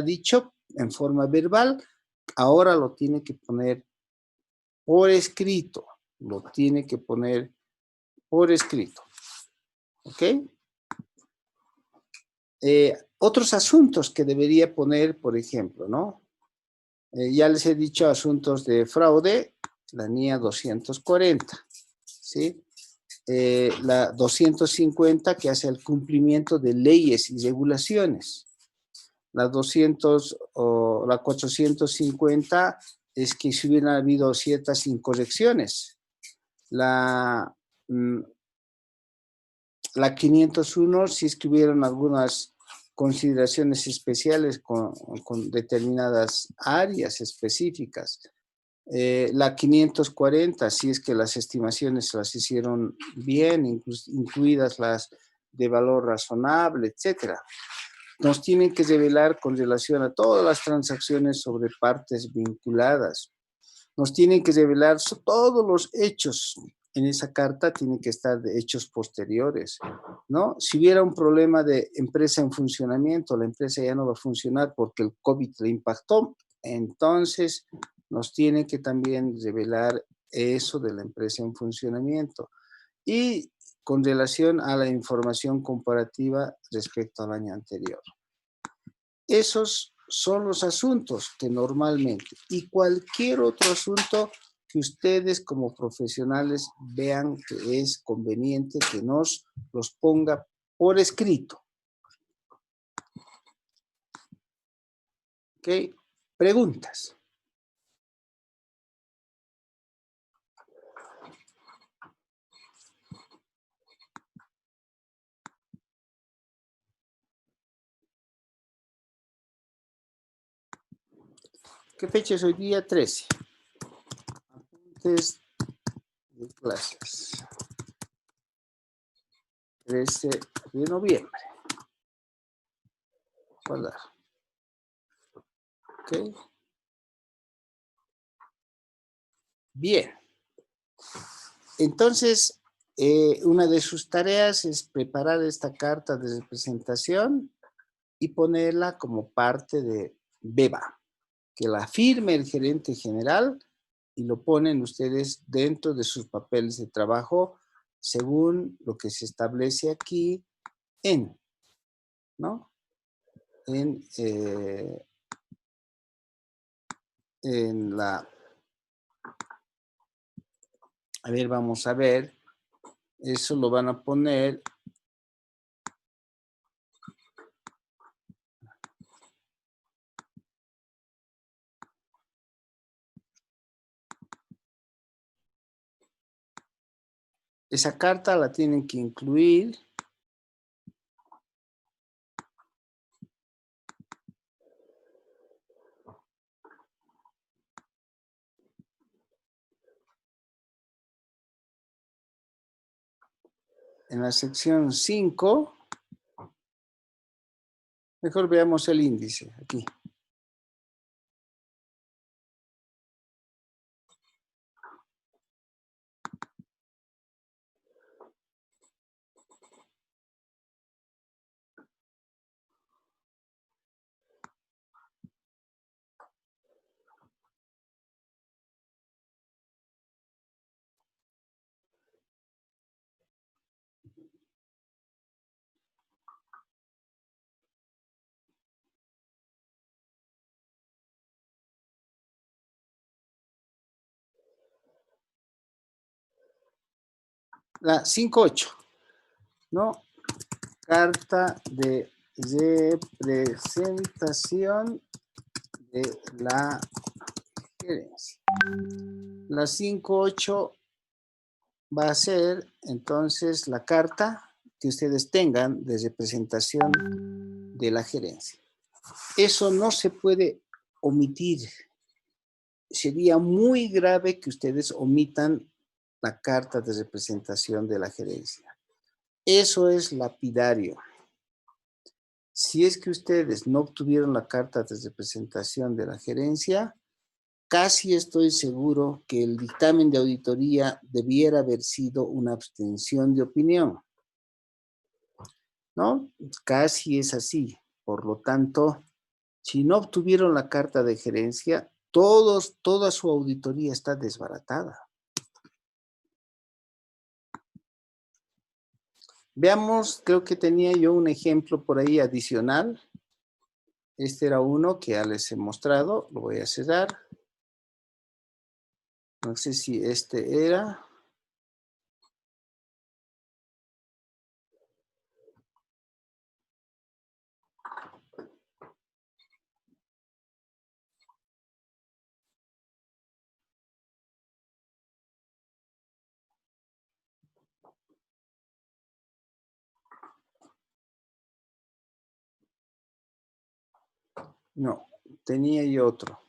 dicho en forma verbal, ahora lo tiene que poner por escrito. Lo tiene que poner por escrito. ¿Ok? Otros asuntos que debería poner, por ejemplo, ¿no? Ya les he dicho asuntos de fraude, la NIA 240, ¿sí? La 250 que hace el cumplimiento de leyes y regulaciones. La 200 o la 450 es que si hubieran habido ciertas incorrecciones. La 501 si es que hubieran algunas consideraciones especiales con determinadas áreas específicas. La 540, si es que las estimaciones las hicieron bien, incluidas las de valor razonable, etcétera. Nos tienen que revelar con relación a todas las transacciones sobre partes vinculadas. Nos tienen que revelar todos los hechos. En esa carta tienen que estar de hechos posteriores, ¿no? Si hubiera un problema de empresa en funcionamiento, la empresa ya no va a funcionar porque el COVID le impactó, entonces nos tiene que también revelar eso de la empresa en funcionamiento. Y con relación a la información comparativa respecto al año anterior. Esos son los asuntos que normalmente, y cualquier otro asunto que ustedes como profesionales vean que es conveniente que nos los ponga por escrito. ¿Ok? Preguntas. ¿Qué fecha es hoy día? 13. Apuntes de clases. 13 de noviembre. Guardar. ¿Ok? Bien. Entonces, una de sus tareas es preparar esta carta de representación y ponerla como parte de BEBA, que la firme el gerente general y lo ponen ustedes dentro de sus papeles de trabajo según lo que se establece aquí ¿no? En la, a ver, vamos a ver, eso lo van a poner esa carta la tienen que incluir en la sección 5. Mejor veamos el índice aquí. La 5.8, ¿no? Carta de representación de la gerencia. La 5.8 va a ser entonces la carta que ustedes tengan de representación de la gerencia. Eso no se puede omitir. Sería muy grave que ustedes omitan la carta de representación de la gerencia. Eso es lapidario. Si es que ustedes no obtuvieron la carta de representación de la gerencia, casi estoy seguro que el dictamen de auditoría debiera haber sido una abstención de opinión, ¿no? Casi es así. Por lo tanto, si no obtuvieron la carta de gerencia, toda su auditoría está desbaratada. Veamos, creo que tenía yo un ejemplo por ahí adicional. Este era uno que ya les he mostrado, lo voy a cerrar. No sé si este era. No, tenía yo otro.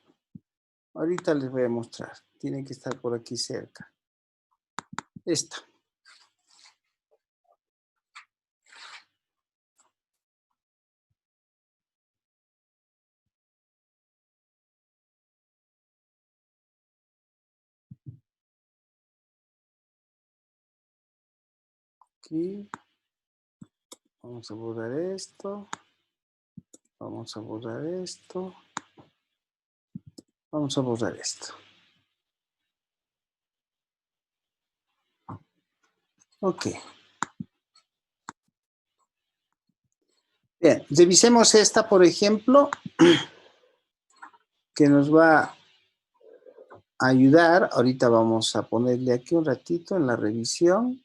Ahorita les voy a mostrar. Tiene que estar por aquí cerca. Esta. Aquí. Vamos a borrar esto. Vamos a borrar esto. Vamos a borrar esto. Ok. Bien, revisemos esta, por ejemplo, que nos va a ayudar. Ahorita vamos a ponerle aquí un ratito en la revisión.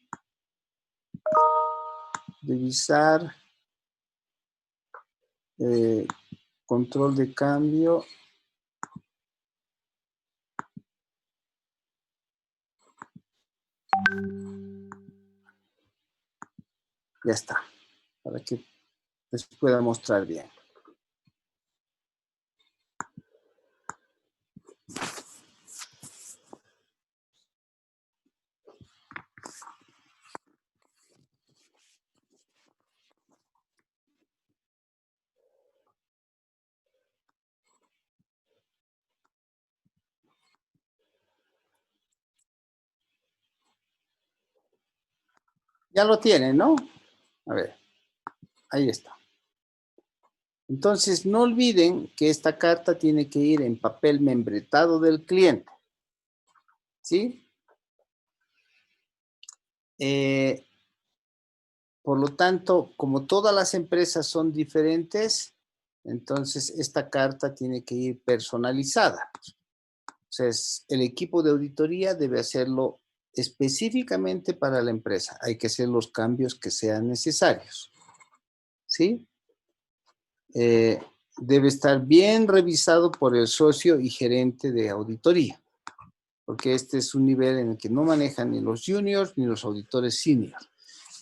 Revisar control de cambio. Ya está, para que les pueda mostrar bien. Ya lo tienen, ¿no? A ver, ahí está. Entonces, no olviden que esta carta tiene que ir en papel membretado del cliente. ¿Sí? Por lo tanto, como todas las empresas son diferentes, entonces esta carta tiene que ir personalizada. Entonces, el equipo de auditoría debe hacerlo específicamente para la empresa. Hay que hacer los cambios que sean necesarios. ¿Sí? Debe estar bien revisado por el socio y gerente de auditoría, porque este es un nivel en el que no manejan ni los juniors ni los auditores seniors.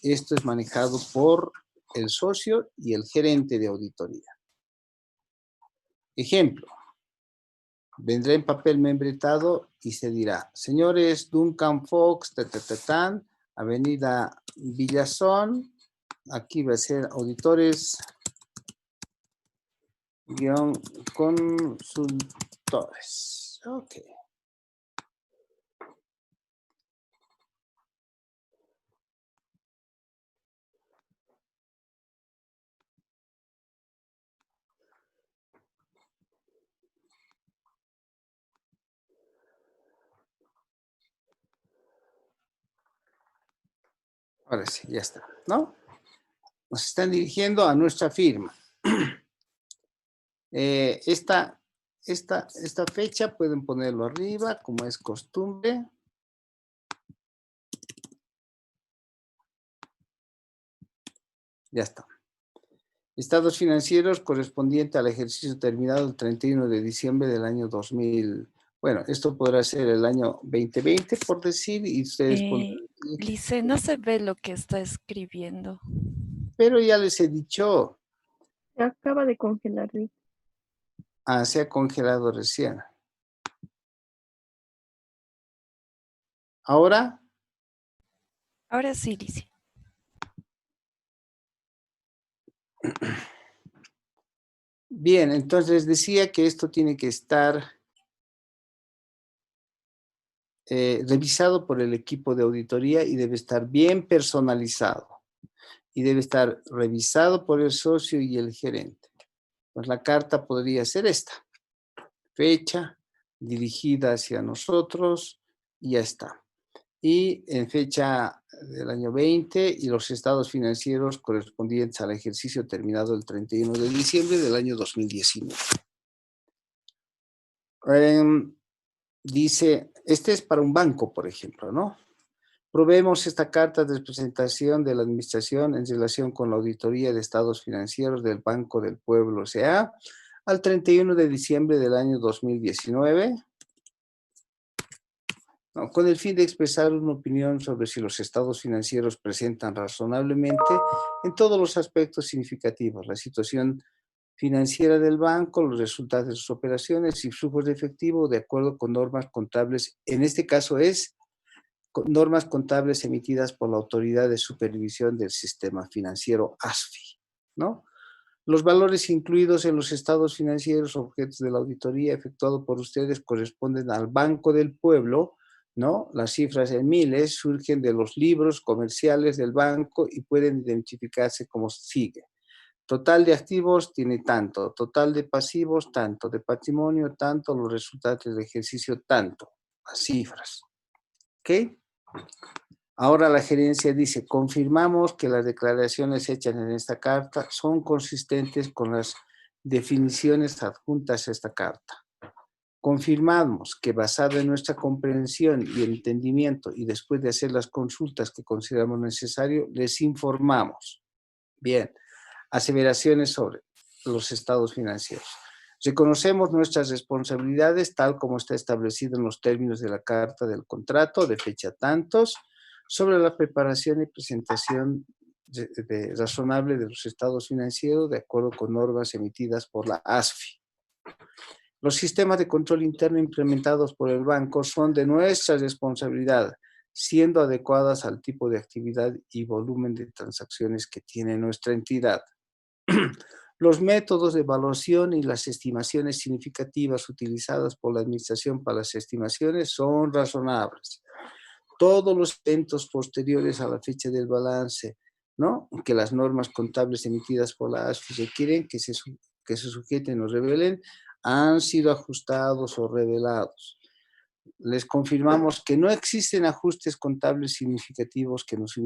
Esto es manejado por el socio y el gerente de auditoría. Ejemplo, vendrá en papel membretado y se dirá, señores Duncan Fox, Avenida Villazón, aquí va a ser auditores consultores. Ok. Ahora sí, ya está, ¿no? Nos están dirigiendo a nuestra firma. Esta fecha pueden ponerlo arriba, como es costumbre. Ya está. Estados financieros correspondiente al ejercicio terminado el 31 de diciembre del año 2000. Bueno, esto podrá ser el año 2020, por decir, y ustedes Lice, no se ve lo que está escribiendo. Pero ya les he dicho. Se acaba de congelar. Ah, se ha congelado recién. ¿Ahora? Ahora sí, dice. Bien, entonces decía que esto tiene que estar revisado por el equipo de auditoría y debe estar bien personalizado. Y debe estar revisado por el socio y el gerente. Pues la carta podría ser esta. Fecha, dirigida hacia nosotros, y ya está. Y en fecha del año 20 y los estados financieros correspondientes al ejercicio terminado el 31 de diciembre del año 2019. Dice, este es para un banco, por ejemplo, ¿no? Proveemos esta carta de presentación de la administración en relación con la auditoría de estados financieros del Banco del Pueblo S.A. al 31 de diciembre del año 2019, ¿no? Con el fin de expresar una opinión sobre si los estados financieros presentan razonablemente en todos los aspectos significativos la situación financiera del banco, los resultados de sus operaciones y flujos de efectivo de acuerdo con normas contables. En este caso es normas contables emitidas por la Autoridad de Supervisión del Sistema Financiero, ASFI, ¿no? Los valores incluidos en los estados financieros objetos de la auditoría efectuado por ustedes corresponden al Banco del Pueblo, ¿no? Las cifras en miles surgen de los libros comerciales del banco y pueden identificarse como sigue. Total de activos tiene tanto, total de pasivos tanto, de patrimonio tanto, los resultados del ejercicio tanto, las cifras. ¿Ok? Ahora la gerencia dice, confirmamos que las declaraciones hechas en esta carta son consistentes con las definiciones adjuntas a esta carta. Confirmamos que basado en nuestra comprensión y entendimiento y después de hacer las consultas que consideramos necesario, les informamos. Bien, aseveraciones sobre los estados financieros. Reconocemos nuestras responsabilidades tal como está establecido en los términos de la carta del contrato de fecha tantos sobre la preparación y presentación razonable de los estados financieros de acuerdo con normas emitidas por la ASFI. Los sistemas de control interno implementados por el banco son de nuestra responsabilidad, siendo adecuadas al tipo de actividad y volumen de transacciones que tiene nuestra entidad. Los métodos de evaluación y las estimaciones significativas utilizadas por la administración para las estimaciones son razonables. Todos los eventos posteriores a la fecha del balance, ¿no? Que las normas contables emitidas por la ASFI requieren que se sujeten o revelen, han sido ajustados o revelados. Les confirmamos que no existen ajustes contables significativos que no se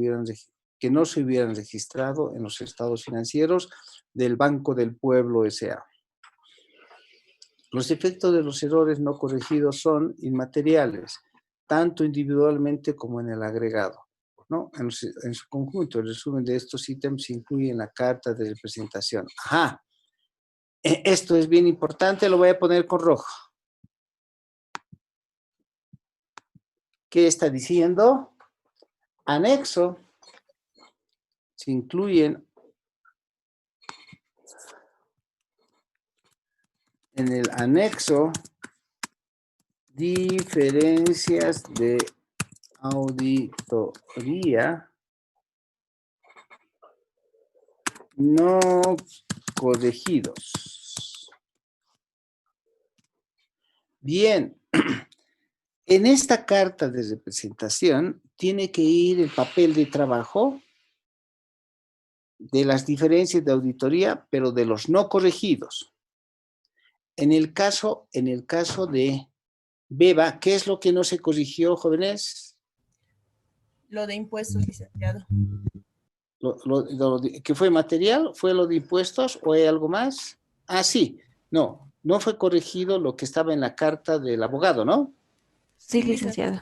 hubieran registrado en los estados financieros del Banco del Pueblo S.A. Los efectos de los errores no corregidos son inmateriales, tanto individualmente como en el agregado, ¿no? En su conjunto, el resumen de estos ítems se incluye en la carta de representación. Ajá, esto es bien importante, lo voy a poner con rojo. ¿Qué está diciendo? Anexo. Se incluyen en el anexo diferencias de auditoría no corregidos. Bien, en esta carta de representación tiene que ir el papel de trabajo de las diferencias de auditoría, pero de los no corregidos. En el caso de Beba, ¿qué es lo que no se corrigió, jóvenes? Lo de impuestos, licenciado. ¿Qué fue material? ¿Fue lo de impuestos o hay algo más? Ah, sí. No fue corregido lo que estaba en la carta del abogado, ¿no? Sí, licenciado.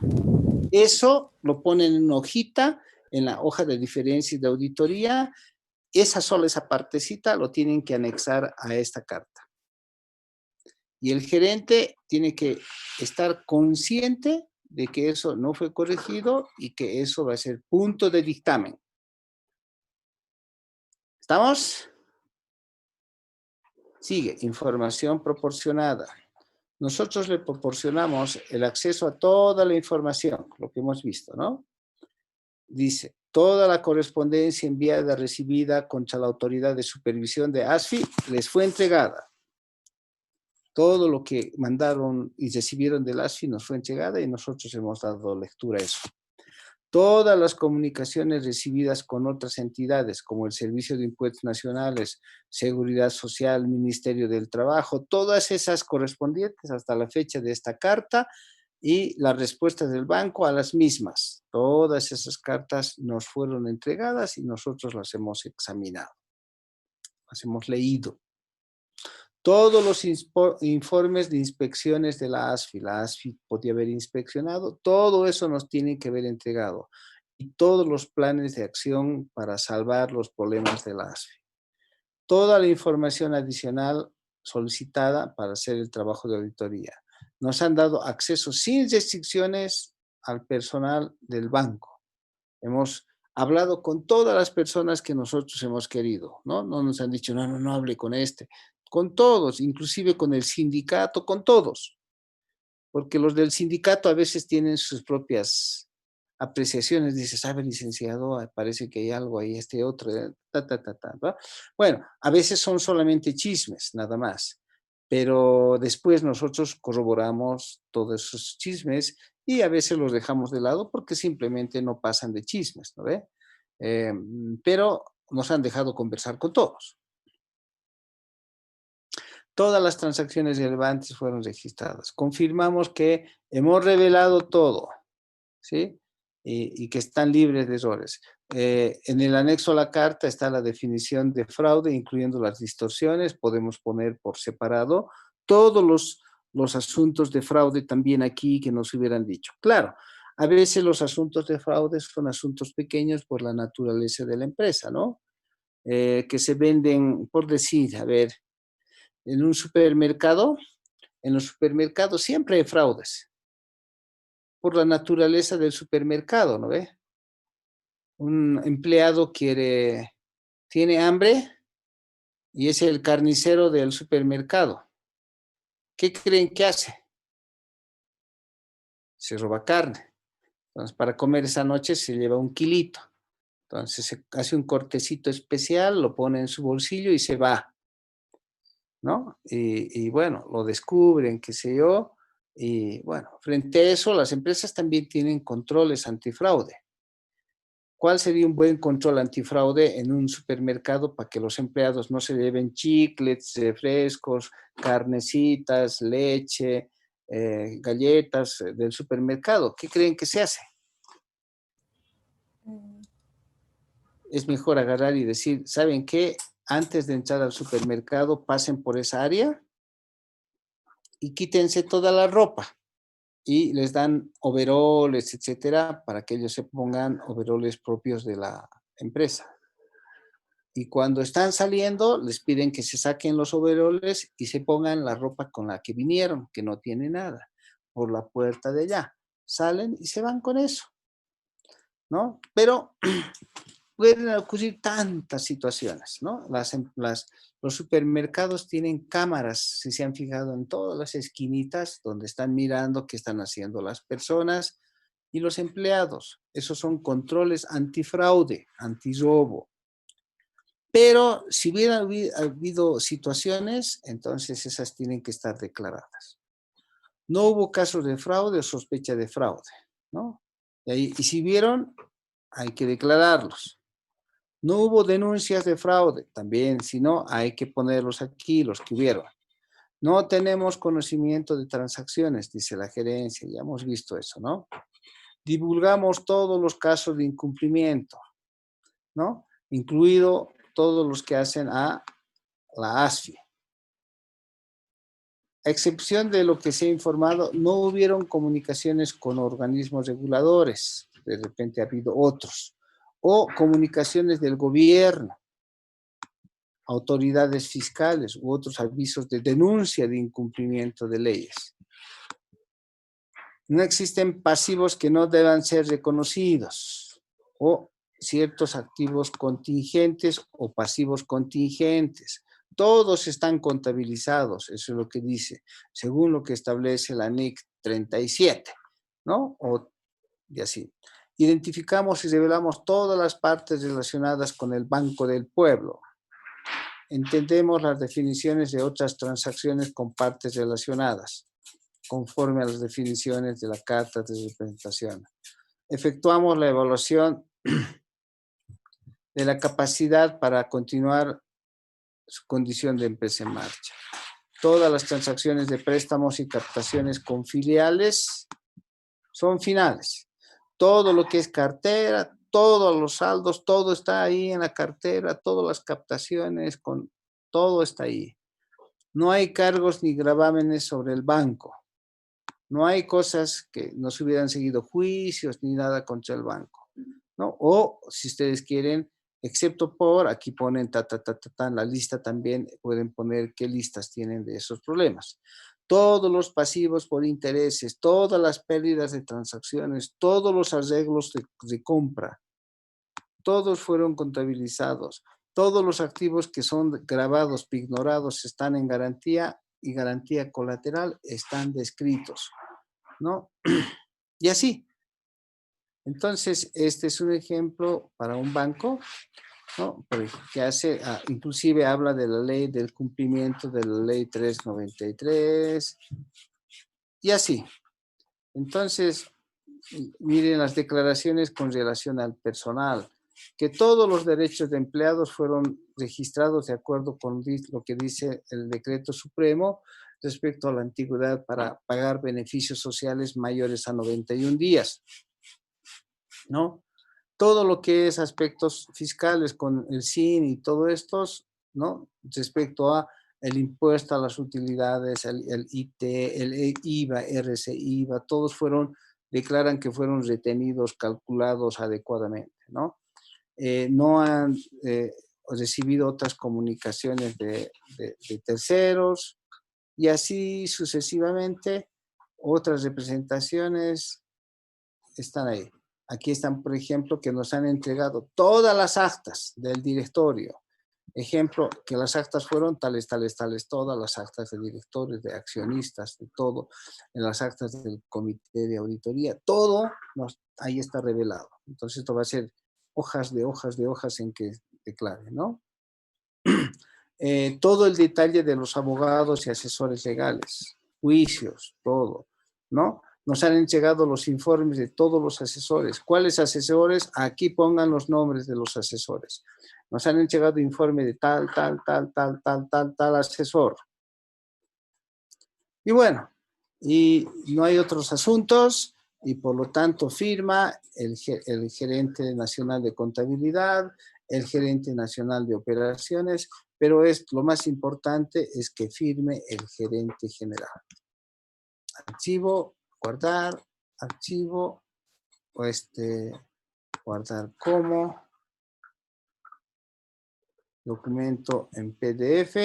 Eso lo ponen en una hojita, en la hoja de diferencias de auditoría. Esa partecita lo tienen que anexar a esta carta. Y el gerente tiene que estar consciente de que eso no fue corregido y que eso va a ser punto de dictamen. ¿Estamos? Sigue, información proporcionada. Nosotros le proporcionamos el acceso a toda la información, lo que hemos visto, ¿no? dice, toda la correspondencia enviada, recibida contra la autoridad de supervisión de ASFI les fue entregada. Todo lo que mandaron y recibieron del ASFI nos fue entregada y nosotros hemos dado lectura a eso. Todas las comunicaciones recibidas con otras entidades, como el Servicio de Impuestos Nacionales, Seguridad Social, Ministerio del Trabajo, todas esas correspondientes hasta la fecha de esta carta y las respuestas del banco a las mismas. Todas esas cartas nos fueron entregadas y nosotros las hemos examinado, las hemos leído. Todos los informes de inspecciones de la ASFI podía haber inspeccionado, todo eso nos tiene que haber entregado. Y todos los planes de acción para salvar los problemas de la ASFI. Toda la información adicional solicitada para hacer el trabajo de auditoría. Nos han dado acceso sin restricciones al personal del banco. Hemos hablado con todas las personas que nosotros hemos querido, ¿no? No nos han dicho, no hable con este. Con todos, inclusive con el sindicato, con todos. Porque los del sindicato a veces tienen sus propias apreciaciones. Dice, sabe, licenciado, parece que hay algo ahí, este otro, ¿no? Bueno, a veces son solamente chismes, nada más. Pero después nosotros corroboramos todos esos chismes y a veces los dejamos de lado porque simplemente no pasan de chismes, ¿no ve? Pero nos han dejado conversar con todos. Todas las transacciones relevantes fueron registradas. Confirmamos que hemos revelado todo, ¿sí? Y que están libres de errores. En el anexo a la carta está la definición de fraude, incluyendo las distorsiones. Podemos poner por separado todos los asuntos de fraude también aquí que nos hubieran dicho. Claro, a veces los asuntos de fraude son asuntos pequeños por la naturaleza de la empresa, ¿no? Que se venden, por decir, a ver, en un supermercado, en los supermercados siempre hay fraudes. Por la naturaleza del supermercado, ¿no ve? Un empleado tiene hambre y es el carnicero del supermercado. ¿Qué creen que hace? Se roba carne. Entonces, para comer esa noche se lleva 1 kilito. Entonces, se hace un cortecito especial, lo pone en su bolsillo y se va, ¿no? Y bueno, lo descubren, qué sé yo. Y bueno, frente a eso, las empresas también tienen controles antifraude. ¿Cuál sería un buen control antifraude en un supermercado para que los empleados no se lleven chiclets, refrescos, carnecitas, leche, galletas del supermercado? ¿Qué creen que se hace? Es mejor agarrar y decir, ¿saben qué? Antes de entrar al supermercado, pasen por esa área y quítense toda la ropa. Y les dan overoles, etcétera, para que ellos se pongan overoles propios de la empresa. Y cuando están saliendo, les piden que se saquen los overoles y se pongan la ropa con la que vinieron, que no tiene nada, por la puerta de allá. Salen y se van con eso, ¿no? Pero pueden ocurrir tantas situaciones, ¿no? Los supermercados tienen cámaras, si se han fijado, en todas las esquinitas donde están mirando qué están haciendo las personas y los empleados. Esos son controles antifraude, antirrobo. Pero si hubiera habido situaciones, entonces esas tienen que estar declaradas. No hubo casos de fraude o sospecha de fraude, ¿no? Y si vieron, hay que declararlos. No hubo denuncias de fraude, también, si no, hay que ponerlos aquí, los que hubieron. No tenemos conocimiento de transacciones, dice la gerencia, ya hemos visto eso, ¿no? Divulgamos todos los casos de incumplimiento, ¿no? Incluido todos los que hacen a la ASFI. A excepción de lo que se ha informado, no hubieron comunicaciones con organismos reguladores, de repente ha habido otros, o comunicaciones del gobierno, autoridades fiscales u otros avisos de denuncia de incumplimiento de leyes. No existen pasivos que no deban ser reconocidos o ciertos activos contingentes o pasivos contingentes. Todos están contabilizados, eso es lo que dice, según lo que establece la NIC 37, ¿no? Y así. Identificamos y revelamos todas las partes relacionadas con el Banco del Pueblo. Entendemos las definiciones de otras transacciones con partes relacionadas, conforme a las definiciones de la Carta de Representación. Efectuamos la evaluación de la capacidad para continuar su condición de empresa en marcha. Todas las transacciones de préstamos y captaciones con filiales son finales. Todo lo que es cartera, todos los saldos, todo está ahí en la cartera, todas las captaciones, todo está ahí. No hay cargos ni gravámenes sobre el banco. No hay cosas que nos hubieran seguido juicios ni nada contra el banco, ¿no? O si ustedes quieren, excepto por, aquí ponen en la lista también pueden poner qué listas tienen de esos problemas. Todos los pasivos por intereses, todas las pérdidas de transacciones, todos los arreglos de compra, todos fueron contabilizados. Todos los activos que son grabados, ignorados, están en garantía y garantía colateral están descritos, ¿no? Y así. Entonces, este es un ejemplo para un banco, ¿no? Que hace, inclusive habla de la ley del cumplimiento de la ley 393 y así. Entonces, miren las declaraciones con relación al personal, que todos los derechos de empleados fueron registrados de acuerdo con lo que dice el decreto supremo respecto a la antigüedad para pagar beneficios sociales mayores a 91 días, ¿no? Todo lo que es aspectos fiscales con el SIN y todo estos, ¿no? Respecto a el impuesto a las utilidades, el IT, el IVA, RCIVA, todos declaran que fueron retenidos, calculados adecuadamente, ¿no? No han recibido otras comunicaciones de terceros y así sucesivamente. Otras representaciones están ahí. Aquí están, por ejemplo, que nos han entregado todas las actas del directorio. Ejemplo, que las actas fueron tales, todas las actas de directores, de accionistas, de todo, en las actas del comité de auditoría, todo ahí está revelado. Entonces esto va a ser hojas de hojas en que declare, ¿no? Todo el detalle de los abogados y asesores legales, juicios, todo, ¿no? Nos han entregado los informes de todos los asesores. ¿Cuáles asesores? Aquí pongan los nombres de los asesores. Nos han entregado informe de tal asesor. Y bueno, y no hay otros asuntos y por lo tanto firma el gerente nacional de contabilidad, el gerente nacional de operaciones, pero lo más importante es que firme el gerente general. Archivo, guardar, archivo, guardar como, documento en PDF.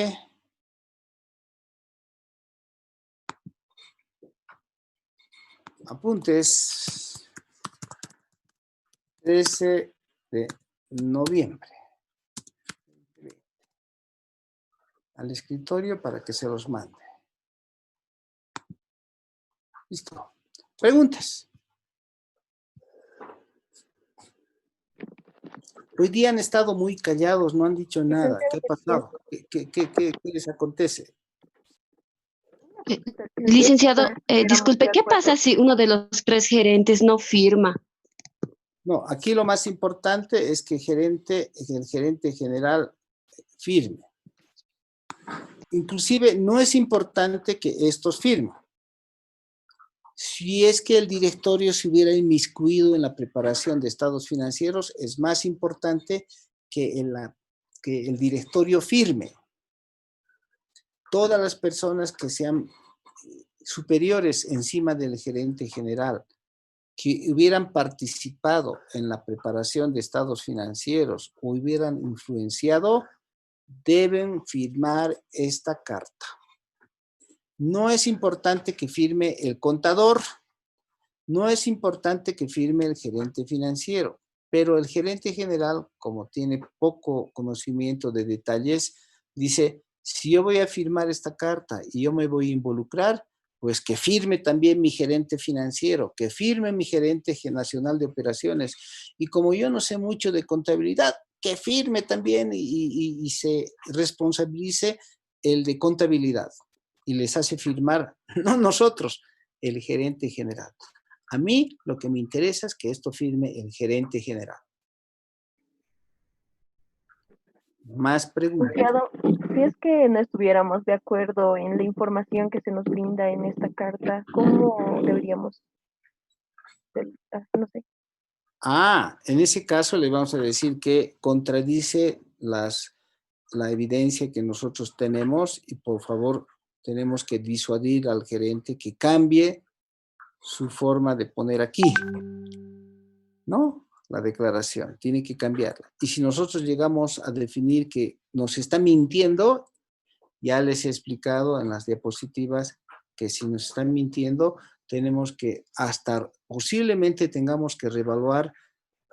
Apuntes, 13 de noviembre. Al escritorio para que se los mande. Listo. ¿Preguntas? Hoy día han estado muy callados, no han dicho nada. ¿Qué ha pasado? ¿Qué les acontece? Licenciado, disculpe, ¿qué pasa si uno de los 3 gerentes no firma? No, aquí lo más importante es que el gerente general firme. Inclusive no es importante que estos firmen. Si es que el directorio se hubiera inmiscuido en la preparación de estados financieros, es más importante que el directorio firme. Todas las personas que sean superiores encima del gerente general, que hubieran participado en la preparación de estados financieros o hubieran influenciado, deben firmar esta carta. No es importante que firme el contador, no es importante que firme el gerente financiero, pero el gerente general, como tiene poco conocimiento de detalles, dice, si yo voy a firmar esta carta y yo me voy a involucrar, Pues que firme también mi gerente financiero, que firme mi gerente nacional de operaciones. Y como yo no sé mucho de contabilidad, que firme también y se responsabilice el de contabilidad. Y les hace firmar, no nosotros, el gerente general. A mí lo que me interesa es que esto firme el gerente general. Más preguntas. Licenciado, si es que no estuviéramos de acuerdo en la información que se nos brinda en esta carta, ¿cómo deberíamos? No sé. En ese caso le vamos a decir que contradice la evidencia que nosotros tenemos y por favor tenemos que disuadir al gerente que cambie su forma de poner aquí, ¿no? La declaración, tiene que cambiarla. Y si nosotros llegamos a definir que nos está mintiendo, ya les he explicado en las diapositivas que si nos están mintiendo, tenemos que hasta posiblemente tengamos que reevaluar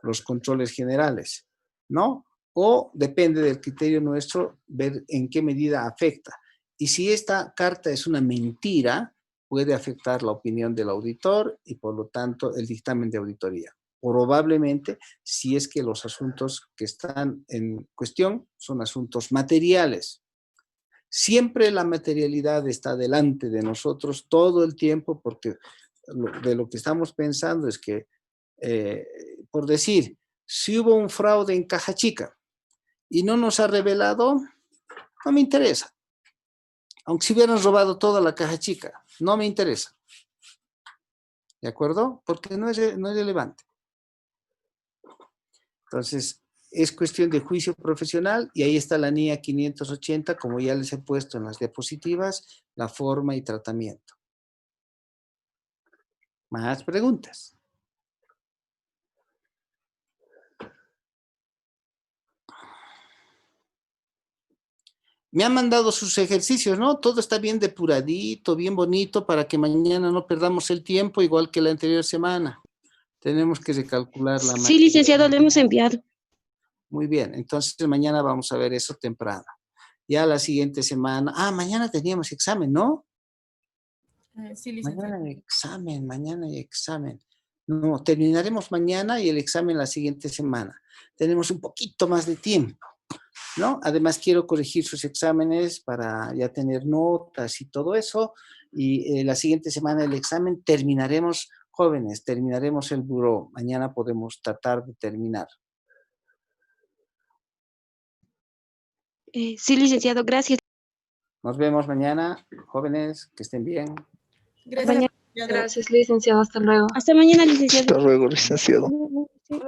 los controles generales, ¿no? O depende del criterio nuestro, ver en qué medida afecta. Y si esta carta es una mentira, puede afectar la opinión del auditor y por lo tanto el dictamen de auditoría. Probablemente si es que los asuntos que están en cuestión son asuntos materiales. Siempre la materialidad está delante de nosotros todo el tiempo porque de lo que estamos pensando es que, por decir, si hubo un fraude en Caja Chica y no nos ha revelado, no me interesa. Aunque si hubieran robado toda la Caja Chica, no me interesa. ¿De acuerdo? Porque no es relevante. Entonces, es cuestión de juicio profesional y ahí está la NIA 580, como ya les he puesto en las diapositivas, la forma y tratamiento. ¿Más preguntas? Me han mandado sus ejercicios, ¿no? Todo está bien depuradito, bien bonito, para que mañana no perdamos el tiempo, igual que la anterior semana. Tenemos que recalcular la Sí, licenciado, le hemos enviado. Muy bien, entonces mañana vamos a ver eso temprano. Ya la siguiente semana, mañana teníamos examen, ¿no? Sí, licenciado. Mañana hay examen. No, terminaremos mañana y el examen la siguiente semana. Tenemos un poquito más de tiempo, ¿no? Además quiero corregir sus exámenes para ya tener notas y todo eso. Y la siguiente semana el examen terminaremos, jóvenes, terminaremos el buró. Mañana podemos tratar de terminar. Sí, licenciado, gracias. Nos vemos mañana, jóvenes, que estén bien. Gracias, Mañana. licenciado. Gracias, licenciado. Hasta luego. Hasta mañana, licenciado. Hasta luego, licenciado. Sí.